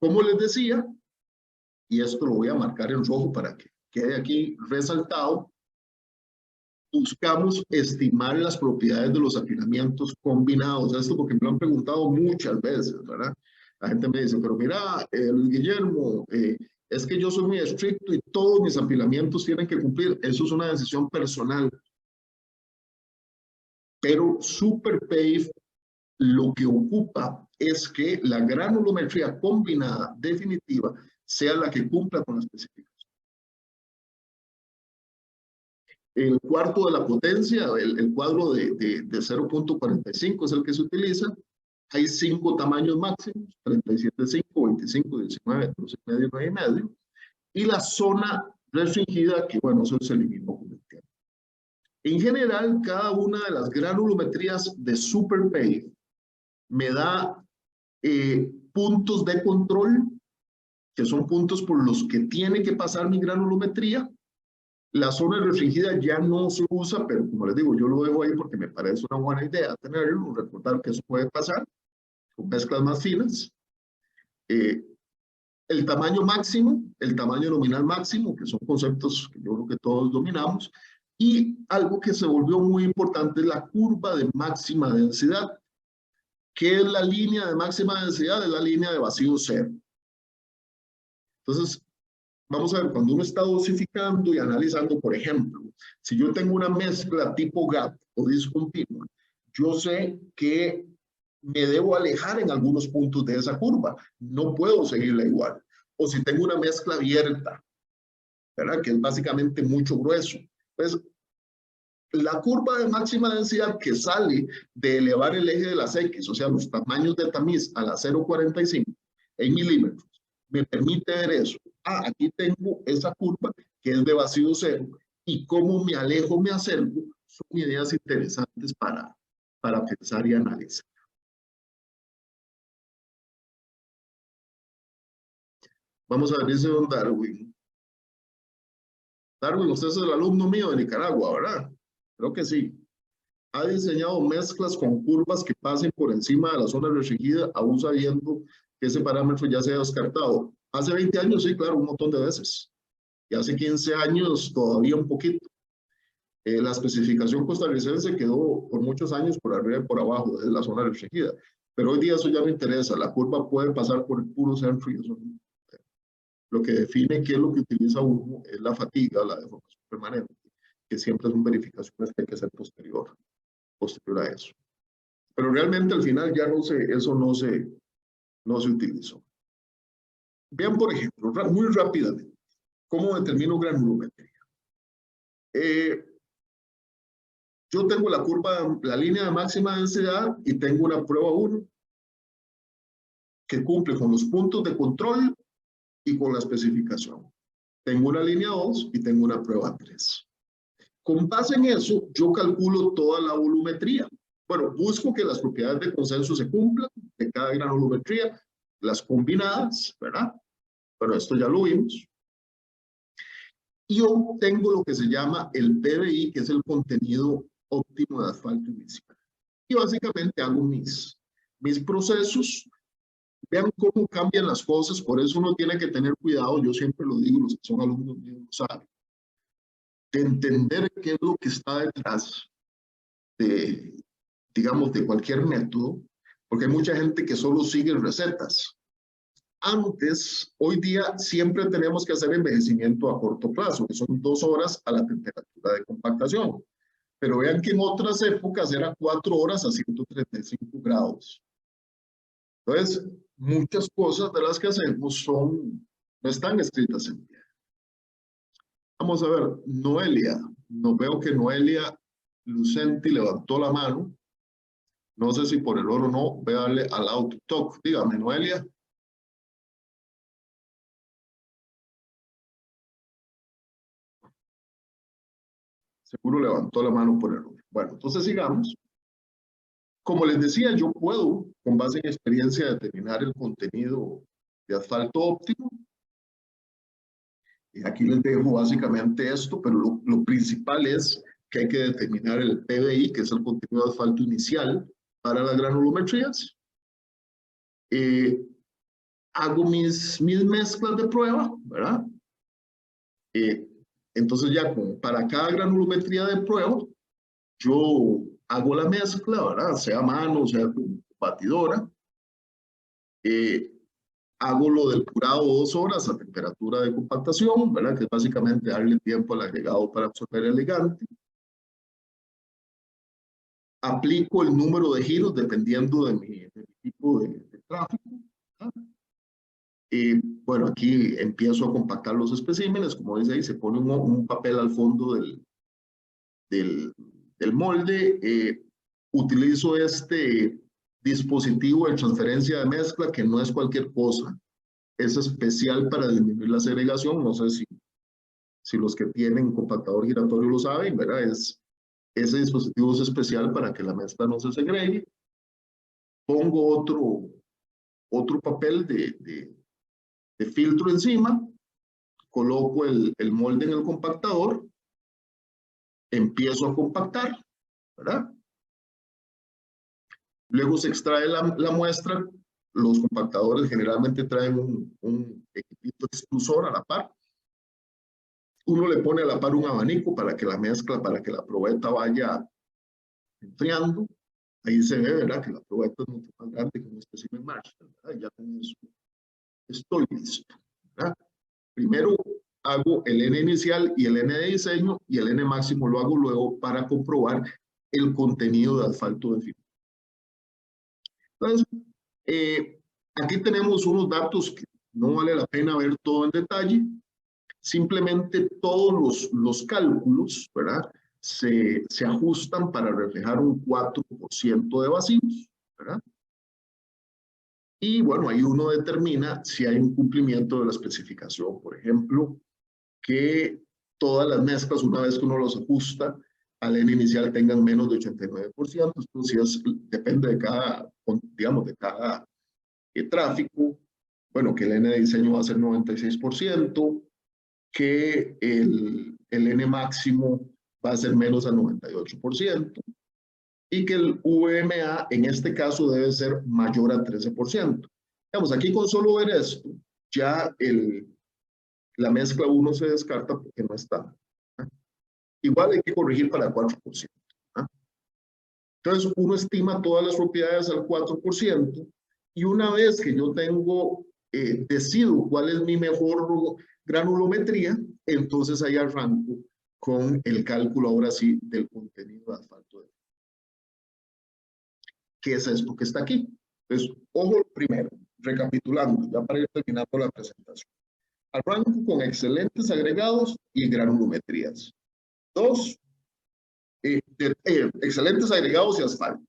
Como les decía, y esto lo voy a marcar en rojo para que quede aquí resaltado, buscamos estimar las propiedades de los afinamientos combinados. Esto porque me lo han preguntado muchas veces, ¿verdad? La gente me dice, pero mira, Luis Guillermo, es que yo soy muy estricto y todos mis apilamientos tienen que cumplir. Eso es una decisión personal. Pero SuperPave lo que ocupa es que la granulometría combinada definitiva sea la que cumpla con la especificación. El cuarto de la potencia, el cuadro de 0.45 es el que se utiliza. Hay 5 tamaños máximos, 37.5, 25, 19, 12,5, 9,5. Y la zona restringida, que bueno, eso se eliminó con el tiempo. En general, cada una de las granulometrías de SuperPave me da puntos de control, que son puntos por los que tiene que pasar mi granulometría. La zona restringida ya no se usa, pero como les digo, yo lo dejo ahí porque me parece una buena idea tenerlo, recordar que eso puede pasar con mezclas más finas. el tamaño máximo, el tamaño nominal máximo, que son conceptos que yo creo que todos dominamos, y algo que se volvió muy importante es la curva de máxima densidad. ¿Qué es la línea de máxima densidad? Es la línea de vacío cero. Entonces, vamos a ver, cuando uno está dosificando y analizando, por ejemplo, si yo tengo una mezcla tipo GAP o discontinua, yo sé que me debo alejar en algunos puntos de esa curva. No puedo seguirla igual. O si tengo una mezcla abierta, ¿verdad? Que es básicamente mucho grueso. Pues la curva de máxima densidad que sale de elevar el eje de las X, o sea, los tamaños de tamiz a la 0.45 en milímetros, me permite ver eso. Ah, aquí tengo esa curva que es de vacío cero, y cómo me alejo, me acerco, son ideas interesantes para pensar y analizar. Vamos a ver, dice don Darwin. Darwin, usted es el alumno mío de Nicaragua, ¿verdad? Creo que sí. Ha diseñado mezclas con curvas que pasen por encima de la zona restringida, aún sabiendo que ese parámetro ya se ha descartado. Hace 20 años, sí, claro, un montón de veces. Y hace 15 años todavía un poquito. La especificación costarricense quedó por muchos años por arriba y por abajo de la zona restringida. Pero hoy día eso ya no interesa. La curva puede pasar por el puro centro y eso no. Lo que define qué es lo que utiliza uno es la fatiga, la deformación permanente, que siempre son verificaciones que hay que hacer posterior a eso. Pero realmente al final ya eso no se utilizó. Vean, por ejemplo, muy rápidamente, ¿cómo determino granulometría? Yo tengo la curva, la línea de máxima densidad y tengo una prueba 1 que cumple con los puntos de control y con la especificación. Tengo una línea 2 y tengo una prueba 3. Con base en eso, yo calculo toda la volumetría. Bueno, busco que las propiedades de consenso se cumplan de cada granulometría, las combinadas, ¿verdad? Bueno, esto ya lo vimos. Y obtengo lo que se llama el PBI, que es el contenido óptimo de asfalto inicial. Y básicamente hago mis procesos. Vean cómo cambian las cosas, por eso uno tiene que tener cuidado, yo siempre lo digo, los que son alumnos míos lo saben, de entender qué es lo que está detrás de, digamos, de cualquier método, porque hay mucha gente que solo sigue recetas. Antes, hoy día, siempre tenemos que hacer envejecimiento a corto plazo, que son 2 horas a la temperatura de compactación. Pero vean que en otras épocas era 4 horas a 135 grados. Entonces, muchas cosas de las que hacemos no están escritas en piedra. Vamos a ver, Noelia. No veo que Noelia Lucenti levantó la mano. No sé si por el oro o no. Voy a darle al auto talk. Dígame, Noelia. Seguro levantó la mano por el oro. Bueno, entonces sigamos. Como les decía, yo puedo, con base en experiencia, determinar el contenido de asfalto óptimo. Y aquí les dejo básicamente esto, pero lo principal es que hay que determinar el PBI, que es el contenido de asfalto inicial para las granulometrías. Hago mis mezclas de prueba, ¿verdad? Entonces ya para cada granulometría de prueba, yo hago la mezcla, ¿verdad? Sea a mano, sea con batidora. Hago lo del curado 2 horas a temperatura de compactación, ¿verdad? Que es básicamente darle tiempo al agregado para absorber el ligante. Aplico el número de giros dependiendo de mi tipo de tráfico, ¿verdad? Y bueno, aquí empiezo a compactar los especímenes, como dice ahí, se pone un papel al fondo del molde. Utilizo este dispositivo de transferencia de mezcla, que no es cualquier cosa, es especial para disminuir la segregación. No sé si los que tienen compactador giratorio lo saben, ¿verdad? Ese dispositivo es especial para que la mezcla no se segregue. Pongo otro papel de filtro encima, coloco el molde en el compactador, empiezo a compactar, ¿verdad? Luego se extrae la muestra, los compactadores generalmente traen un equipito extrusor a la par. Uno le pone a la par un abanico para que la mezcla, para que la probeta vaya enfriando. Ahí se ve, ¿verdad? Que la probeta es mucho más grande que un espécimen Marshall, ¿verdad? Ya con eso estoy listo, ¿verdad? Primero hago el N inicial y el N de diseño, y el N máximo lo hago luego para comprobar el contenido de asfalto definido. Entonces, aquí tenemos unos datos que no vale la pena ver todo en detalle. Simplemente todos los cálculos, ¿verdad? Se ajustan para reflejar un 4% de vacíos, ¿verdad? Y bueno, ahí uno determina si hay un cumplimiento de la especificación. Por ejemplo, que todas las mezclas, una vez que uno los ajusta al N inicial, tengan menos de 89%. Esto sí depende de cada, digamos, de cada tráfico. Bueno, que el N de diseño va a ser 96%, que el N máximo va a ser menos al 98%, y que el VMA en este caso debe ser mayor al 13%. Digamos, aquí con solo ver esto, ya la mezcla 1 se descarta porque no está. Igual hay que corregir para 4%. Entonces, uno estima todas las propiedades al 4%, y una vez que yo tengo, decido cuál es mi mejor granulometría, entonces ahí arranco con el cálculo, ahora sí, del contenido de asfalto. ¿Qué es esto que está aquí? Entonces, ojo primero, recapitulando, ya para ir terminando la presentación. Arranco con excelentes agregados y granulometrías. Excelentes agregados y asfalto.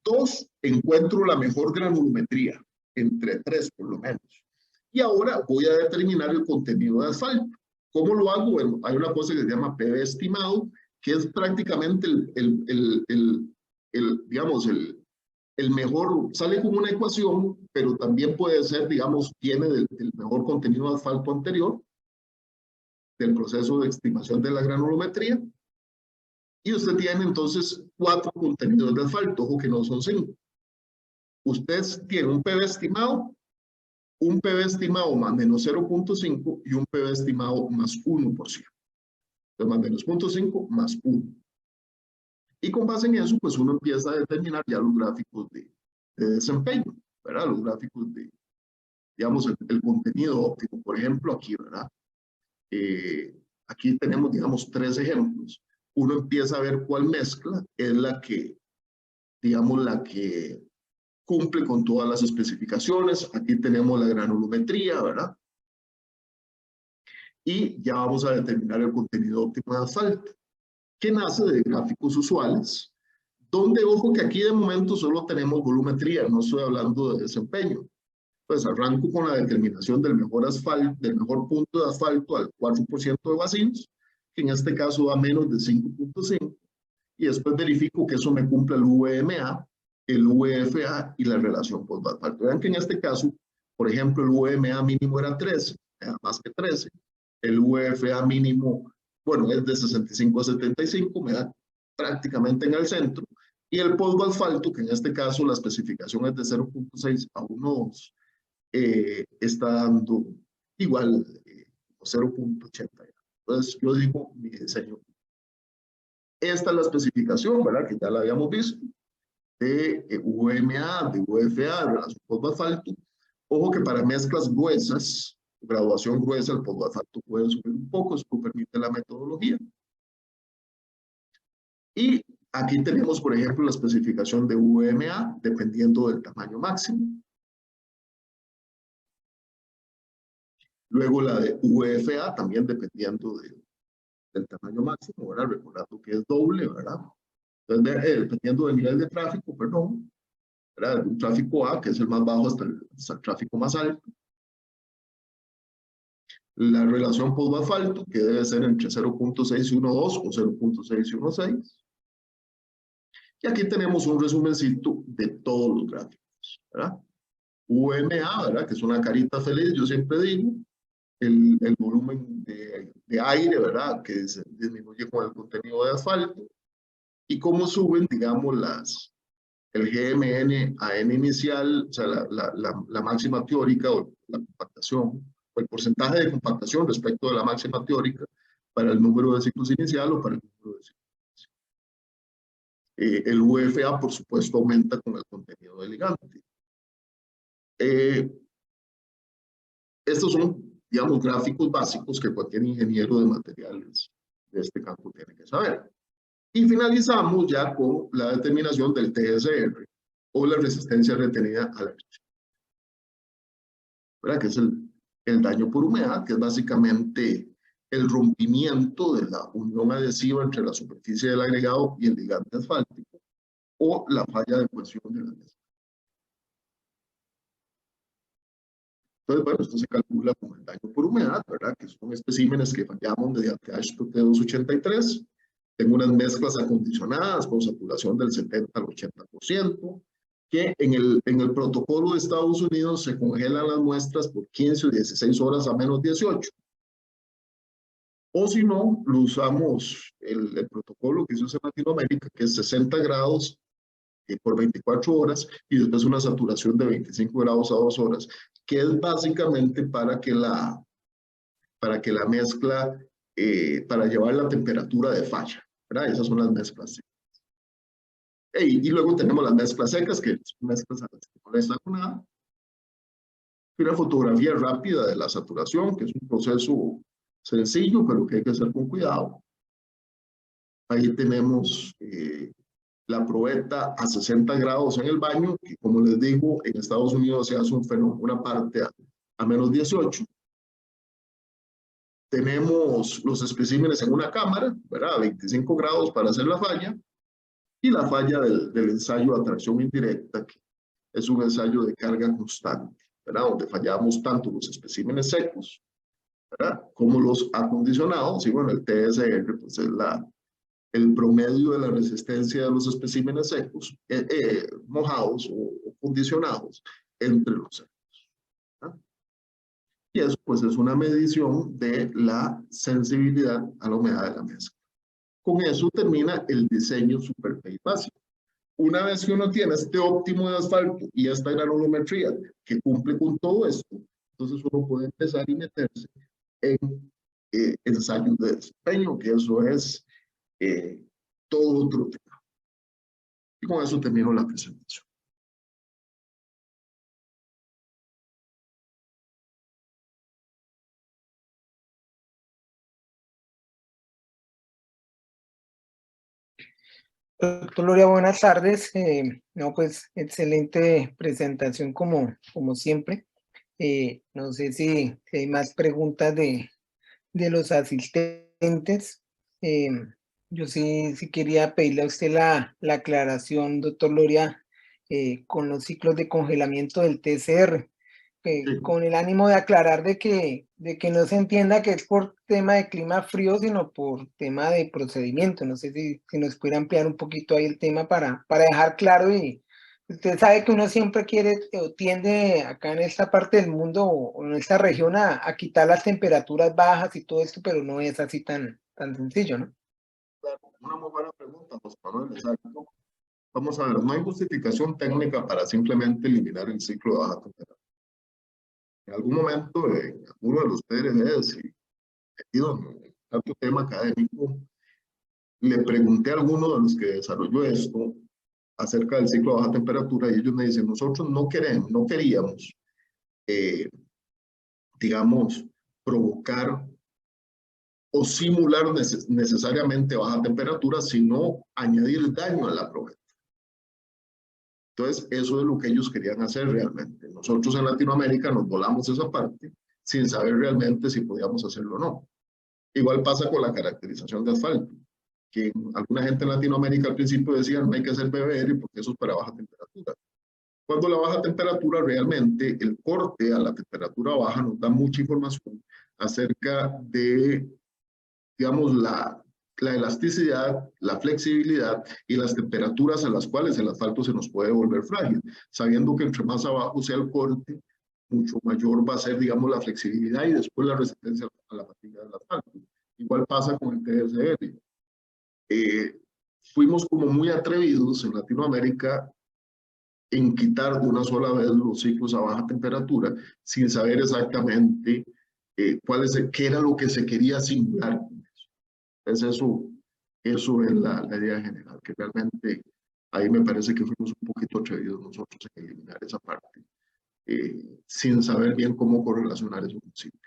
2, encuentro la mejor granulometría, entre 3 por lo menos. Y ahora voy a determinar el contenido de asfalto. ¿Cómo lo hago? Bueno, hay una cosa que se llama PV estimado, que es prácticamente digamos, el mejor, sale como una ecuación, pero también puede ser, digamos, tiene del mejor contenido de asfalto anterior, del proceso de estimación de la granulometría, y usted tiene entonces 4 contenidos de asfalto, ojo que no son 5. Usted tiene un PV estimado, un PV estimado más menos 0.5 y un PV estimado más 1%. Entonces, más menos 0.5 más 1. Y con base en eso, pues uno empieza a determinar ya los gráficos de desempeño, ¿verdad? Los gráficos de, digamos, el contenido óptimo. Por ejemplo, aquí, ¿verdad? Aquí tenemos, digamos, 3 ejemplos. Uno empieza a ver cuál mezcla es la que, digamos, la que cumple con todas las especificaciones. Aquí tenemos la granulometría, ¿verdad? Y ya vamos a determinar el contenido óptimo de asfalto, que nace de gráficos usuales, donde, ojo, que aquí de momento solo tenemos volumetría, no estoy hablando de desempeño. Pues arranco con la determinación del mejor asfalto, del mejor punto de asfalto al 4% de vacíos, que en este caso da menos de 5.5, y después verifico que eso me cumple el VMA, el VFA y la relación post-asfalto. Vean que en este caso, por ejemplo, el VMA mínimo era 13, más que 13, el VFA mínimo, bueno, es de 65 a 75, me da prácticamente en el centro, y el post-asfalto, que en este caso la especificación es de 0.6 a 1.2, está dando igual 0.80. Entonces yo digo mi diseño. Esta es la especificación, ¿verdad? Que ya la habíamos visto, de VMA, de VFA, de relación post-asfalto. Ojo que para mezclas gruesas, graduación gruesa, el post-asfalto puede subir un poco, eso permite la metodología. Y aquí tenemos, por ejemplo, la especificación de VMA, dependiendo del tamaño máximo. Luego la de VFA, también dependiendo del tamaño máximo, ¿verdad? Recordando que es doble, ¿verdad? Entonces, dependiendo del nivel de tráfico, perdón, ¿verdad? Un tráfico A, que es el más bajo, hasta el tráfico más alto. La relación post-asfalto, que debe ser entre 0.612 o 0.616. Y aquí tenemos un resumencito de todos los gráficos, ¿verdad? VMA, ¿verdad? Que es una carita feliz, yo siempre digo. El volumen de aire, ¿verdad? Que se disminuye con el contenido de asfalto. Y cómo suben, digamos, el GMN a N inicial, o sea, la máxima teórica o la compactación, o el porcentaje de compactación respecto de la máxima teórica para el número de ciclos inicial o para el número de ciclos. El UFA, por supuesto, aumenta con el contenido del ligante. Estos son, digamos, gráficos básicos que cualquier ingeniero de materiales de este campo tiene que saber. Y finalizamos ya con la determinación del TSR, o la resistencia retenida a la erosión, ¿verdad? Que es el daño por humedad, que es básicamente el rompimiento de la unión adhesiva entre la superficie del agregado y el ligante asfáltico, o la falla de cohesión de la mezcla. Entonces, bueno, esto se calcula como el daño por humedad, ¿verdad? Que son especímenes que fallamos mediante H2T283. Tengo unas mezclas acondicionadas con saturación del 70 al 80%, que en el protocolo de Estados Unidos se congelan las muestras por 15 o 16 horas a menos 18. O si no, lo usamos el protocolo que se usa en Latinoamérica, que es 60 grados por 24 horas y después una saturación de 25 grados a 2 horas, que es básicamente para que la mezcla, para llevar la temperatura de falla, ¿verdad? Esas son las mezclas secas. Y luego tenemos las mezclas secas, que son mezclas a las que no les saco nada. Una fotografía rápida de la saturación, que es un proceso sencillo, pero que hay que hacer con cuidado. Ahí tenemos la probeta a 60 grados en el baño, que como les digo, en Estados Unidos se hace un fenómeno, una parte a menos 18. Tenemos los especímenes en una cámara, ¿verdad? A 25 grados para hacer la falla, y la falla del ensayo de atracción indirecta, que es un ensayo de carga constante, ¿verdad? Donde fallamos tanto los especímenes secos, ¿verdad? Como los acondicionados, y bueno, el TSR pues es el promedio de la resistencia de los especímenes secos, mojados o condicionados entre los secos, ¿verdad? Y eso pues es una medición de la sensibilidad a la humedad de la mezcla. Con eso termina el diseño Superphase básico. Una vez que uno tiene este óptimo de asfalto y esta granulometría que cumple con todo esto, entonces uno puede empezar y meterse en ensayos de desempeño, que eso es todo otro tema. Y con eso termino la presentación. Doctor Loria, buenas tardes. No, pues excelente presentación como siempre. No sé si hay más preguntas de los asistentes. Yo sí quería pedirle a usted la aclaración, doctor Loria, con los ciclos de congelamiento del TCR. Sí. Con el ánimo de aclarar de que no se entienda que es por tema de clima frío, sino por tema de procedimiento. No sé si nos pudiera ampliar un poquito ahí el tema para dejar claro. Y usted sabe que uno siempre quiere o tiende acá en esta parte del mundo o en esta región a quitar las temperaturas bajas y todo esto, pero no es así tan sencillo, ¿no? Claro, una muy buena pregunta, José Manuel. Exacto. Vamos a ver, no hay justificación técnica para simplemente eliminar el ciclo de baja temperatura. En algún momento, en alguno de los PRDs y metido en tanto tema académico, le pregunté a alguno de los que desarrolló esto acerca del ciclo de baja temperatura y ellos me dicen, nosotros no queríamos, digamos, provocar o simular necesariamente baja temperatura, sino añadir daño a la probeta. Entonces, eso es lo que ellos querían hacer realmente. Nosotros en Latinoamérica nos volamos esa parte sin saber realmente si podíamos hacerlo o no. Igual pasa con la caracterización de asfalto, que alguna gente en Latinoamérica al principio decía no hay que hacer BBR porque eso es para baja temperatura. Cuando la baja temperatura realmente, el corte a la temperatura baja nos da mucha información acerca de, digamos, la elasticidad, la flexibilidad y las temperaturas a las cuales el asfalto se nos puede volver frágil, sabiendo que entre más abajo sea el corte, mucho mayor va a ser, digamos, la flexibilidad y después la resistencia a la fatiga del asfalto. Igual pasa con el TSR. Fuimos como muy atrevidos en Latinoamérica en quitar de una sola vez los ciclos a baja temperatura sin saber exactamente qué era lo que se quería simular. Entonces eso es la idea general, que realmente ahí me parece que fuimos un poquito atrevidos nosotros en eliminar esa parte, sin saber bien cómo correlacionar esos ciclos.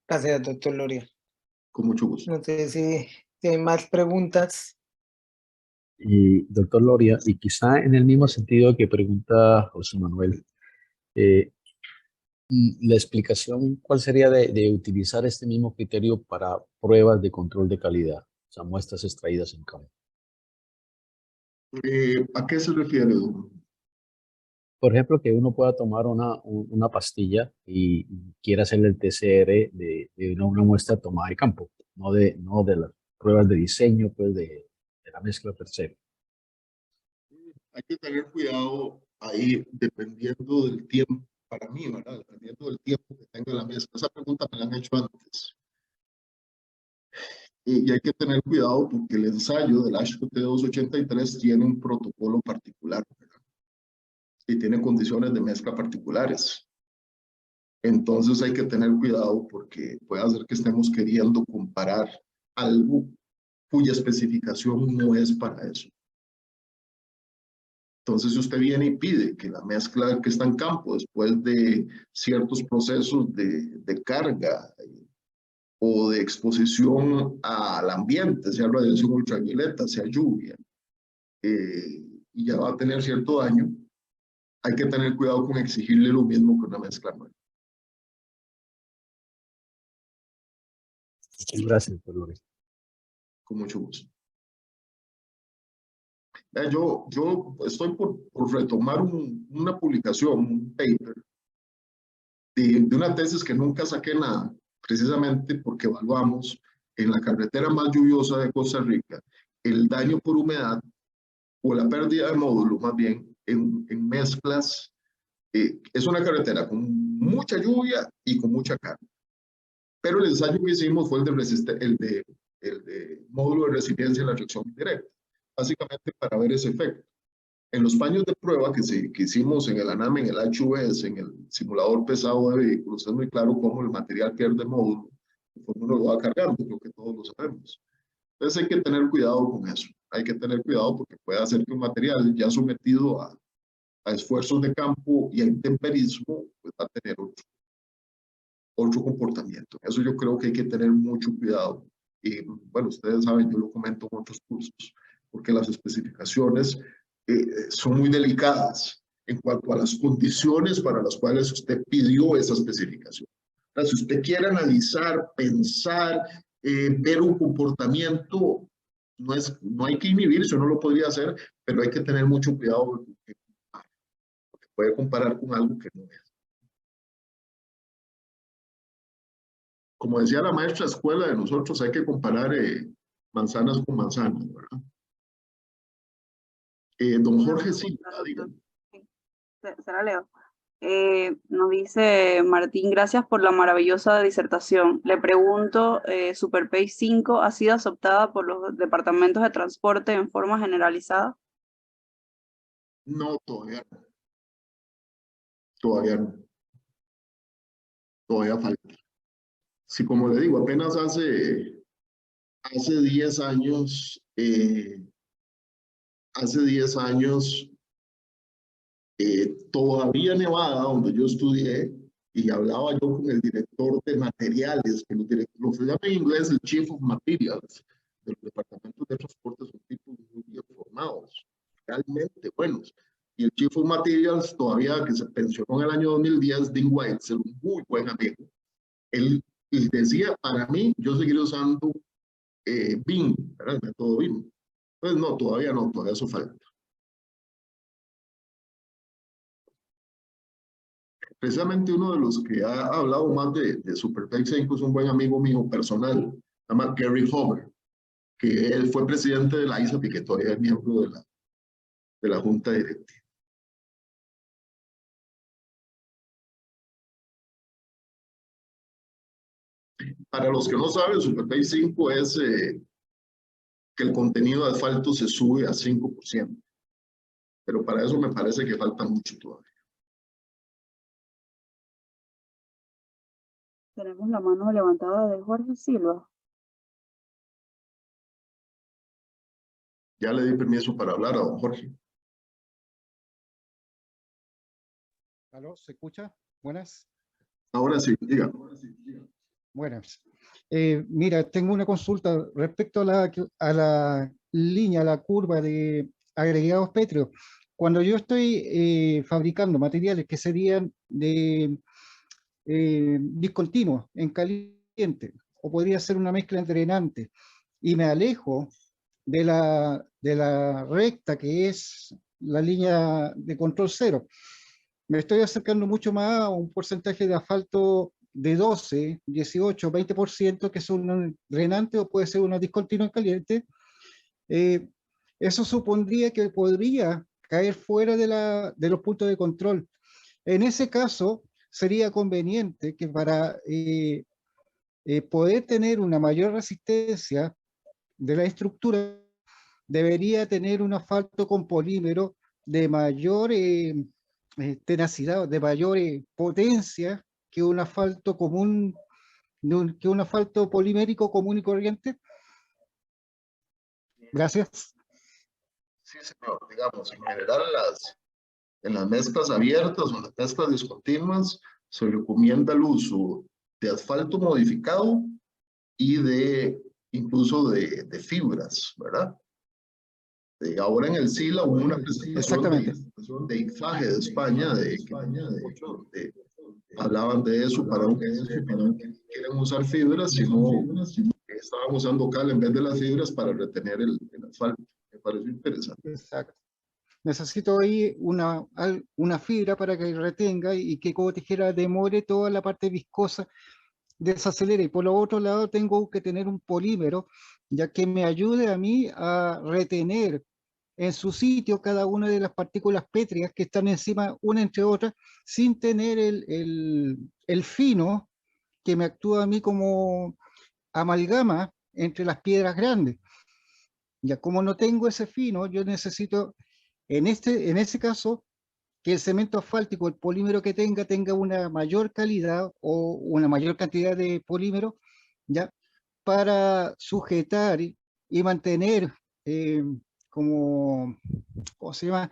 Gracias, doctor Loria. Con mucho gusto. No sé si hay más preguntas. Y doctor Loria, y quizá en el mismo sentido que pregunta José Manuel, eh, la explicación, ¿cuál sería de utilizar este mismo criterio para pruebas de control de calidad? O sea, muestras extraídas en campo. ¿A qué se refiere, don? Por ejemplo, que uno pueda tomar una pastilla y quiera hacerle el TCR de una muestra tomada de campo, no de las pruebas de diseño, pues de la mezcla per se. Hay que tener cuidado ahí dependiendo del tiempo, para mí, ¿verdad? Dependiendo del tiempo que tenga la mezcla. Esa pregunta me la han hecho antes. Y hay que tener cuidado porque el ensayo del HQT283 tiene un protocolo particular, ¿verdad? Y tiene condiciones de mezcla particulares. Entonces hay que tener cuidado porque puede hacer que estemos queriendo comparar algo cuya especificación no es para eso. Entonces, si usted viene y pide que la mezcla que está en campo, después de ciertos procesos de carga o de exposición al ambiente, sea radiación ultravioleta, sea lluvia, y ya va a tener cierto daño, hay que tener cuidado con exigirle lo mismo que una mezcla nueva. Gracias, doctor Loria. Con mucho gusto. Yo estoy por retomar una publicación, un paper, de una tesis que nunca saqué nada, precisamente porque evaluamos en la carretera más lluviosa de Costa Rica el daño por humedad o la pérdida de módulo, más bien, en mezclas. Es una carretera con mucha lluvia y con mucha carga. Pero el ensayo que hicimos fue el de módulo de resiliencia en la reacción indirecta, básicamente para ver ese efecto. En los paños de prueba que hicimos en el ANAM, en el HVS, en el simulador pesado de vehículos, es muy claro cómo el material pierde módulo conforme uno lo va cargando, creo que todos lo sabemos. Entonces hay que tener cuidado con eso. Hay que tener cuidado porque puede hacer que un material ya sometido a esfuerzos de campo y a intemperismo, pues va a tener otro comportamiento. Eso yo creo que hay que tener mucho cuidado. Y bueno, ustedes saben, yo lo comento en otros cursos, porque las especificaciones son muy delicadas en cuanto a las condiciones para las cuales usted pidió esa especificación. O sea, si usted quiere analizar, pensar, ver un comportamiento, no hay que inhibirse, no lo podría hacer, pero hay que tener mucho cuidado porque puede comparar con algo que no es. Como decía la maestra de escuela de nosotros, hay que comparar manzanas con manzanas, ¿verdad? Don Jorge Silva, dígame. Sí, se la leo. Nos dice Martín, gracias por la maravillosa disertación. Le pregunto, ¿SuperPay 5 ha sido aceptada por los departamentos de transporte en forma generalizada? No, todavía no. Todavía no. Todavía falta. Sí, como le digo, apenas hace 10 años, todavía Nevada, donde yo estudié, y hablaba yo con el director de materiales, que lo se llama en inglés el Chief of Materials, de los departamentos de transporte, son tipos muy bien formados, realmente buenos. Y el Chief of Materials, todavía que se pensionó en el año 2010, Dean Weitzel, un muy buen amigo, él decía, para mí, yo seguiré usando BIM, ¿verdad? El método BIM. Pues no, todavía no, todavía eso falta. Precisamente uno de los que ha hablado más de SuperPay 5 es un buen amigo mío personal, se llama Gary Homer, que él fue presidente de la ISAP y que todavía es miembro de la junta directiva. Para los que no saben, SuperPay 5 es que el contenido de asfalto se sube a 5%. Pero para eso me parece que falta mucho todavía. Tenemos la mano levantada de Jorge Silva. Ya le di permiso para hablar a don Jorge. ¿Aló? ¿Se escucha? Buenas. Ahora sí, diga. Buenas. Mira, tengo una consulta respecto a la línea, a la curva de agregados pétreos. Cuando yo estoy fabricando materiales que serían de discontinuos, en caliente, o podría ser una mezcla entre drenante, y me alejo de la recta que es la línea de control cero, me estoy acercando mucho más a un porcentaje de asfalto de 12, 18, 20%, que son un drenante o puede ser una discontinua en caliente. Eso supondría que podría caer fuera de los puntos de control. En ese caso, sería conveniente que para poder tener una mayor resistencia de la estructura, debería tener un asfalto con polímero de mayor tenacidad, de mayor potencia que un asfalto común, que un asfalto polimérico común y corriente. Gracias. Sí, señor. Digamos, en general en las mezclas abiertas o en las mezclas discontinuas se recomienda el uso de asfalto modificado y incluso de fibras, ¿verdad? Ahora en el SILA hubo una presentación de IFAGE de España, hablaban de eso para un que quieren usar fibras, sino estaban usando cal en vez de las fibras para retener el asfalto. Me pareció interesante. Exacto. Necesito ahí una fibra para que retenga y que como tijera demore toda la parte viscosa, desacelere. Y por lo otro lado tengo que tener un polímero, ya que me ayude a mí a retener en su sitio cada una de las partículas pétreas que están encima una entre otras, sin tener el fino que me actúa a mí como amalgama entre las piedras grandes. Ya como no tengo ese fino, yo necesito, en ese caso, que el cemento asfáltico, el polímero que tenga una mayor calidad o una mayor cantidad de polímero, ¿ya? Para sujetar y mantener ¿cómo se llama?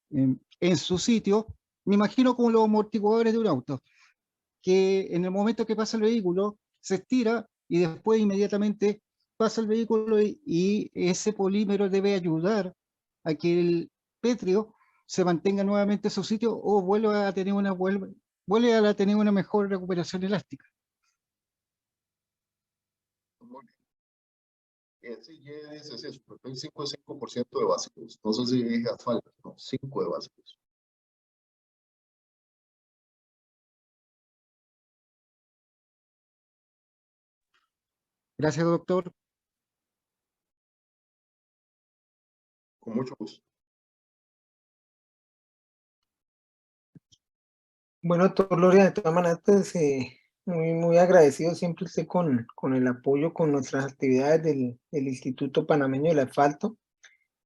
En su sitio, me imagino como los amortiguadores de un auto, que en el momento que pasa el vehículo se estira y después inmediatamente pasa el vehículo y ese polímero debe ayudar a que el pétreo se mantenga nuevamente en su sitio o vuelve a tener una mejor recuperación elástica. Muy bien. Sí, ya dices eso, porque el 5 es 5% de básicos. No sé si dije asfalto, no, 5 de básicos. Gracias, doctor. Con mucho gusto. Bueno, doctor Gloria, de todas maneras, pues, muy agradecido siempre usted con el apoyo con nuestras actividades del Instituto Panameño del Asfalto.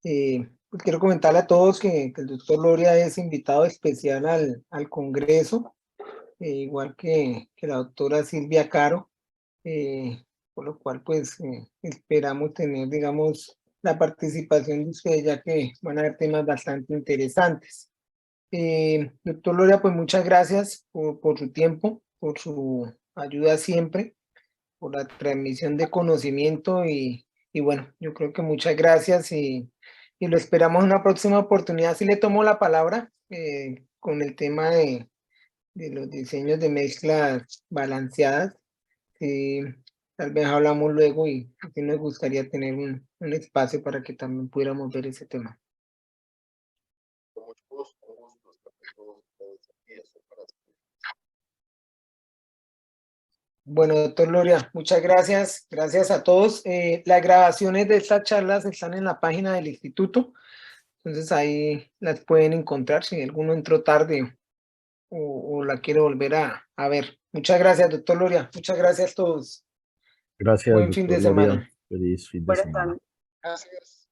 Pues quiero comentarle a todos que el doctor Gloria es invitado especial al Congreso, igual que la doctora Silvia Caro, por lo cual pues esperamos tener, digamos, la participación de ustedes, ya que van a haber temas bastante interesantes. Doctor Gloria, pues muchas gracias por su tiempo, por su ayuda siempre, por la transmisión de conocimiento y bueno, yo creo que muchas gracias y lo esperamos en una próxima oportunidad. Si le tomo la palabra con el tema de los diseños de mezclas balanceadas, tal vez hablamos luego y aquí nos gustaría tener un espacio para que también pudiéramos ver ese tema. Con mucho gusto, todos ustedes aquí, eso para Bueno, doctor Gloria, muchas gracias. Gracias a todos. Las grabaciones de estas charlas están en la página del instituto, entonces ahí las pueden encontrar si alguno entró tarde o la quiere volver a ver. Muchas gracias, doctor Gloria. Muchas gracias a todos. Gracias, Buen fin doctor de Gloria. semana. Feliz fin de Buenas semana. tardes. Gracias.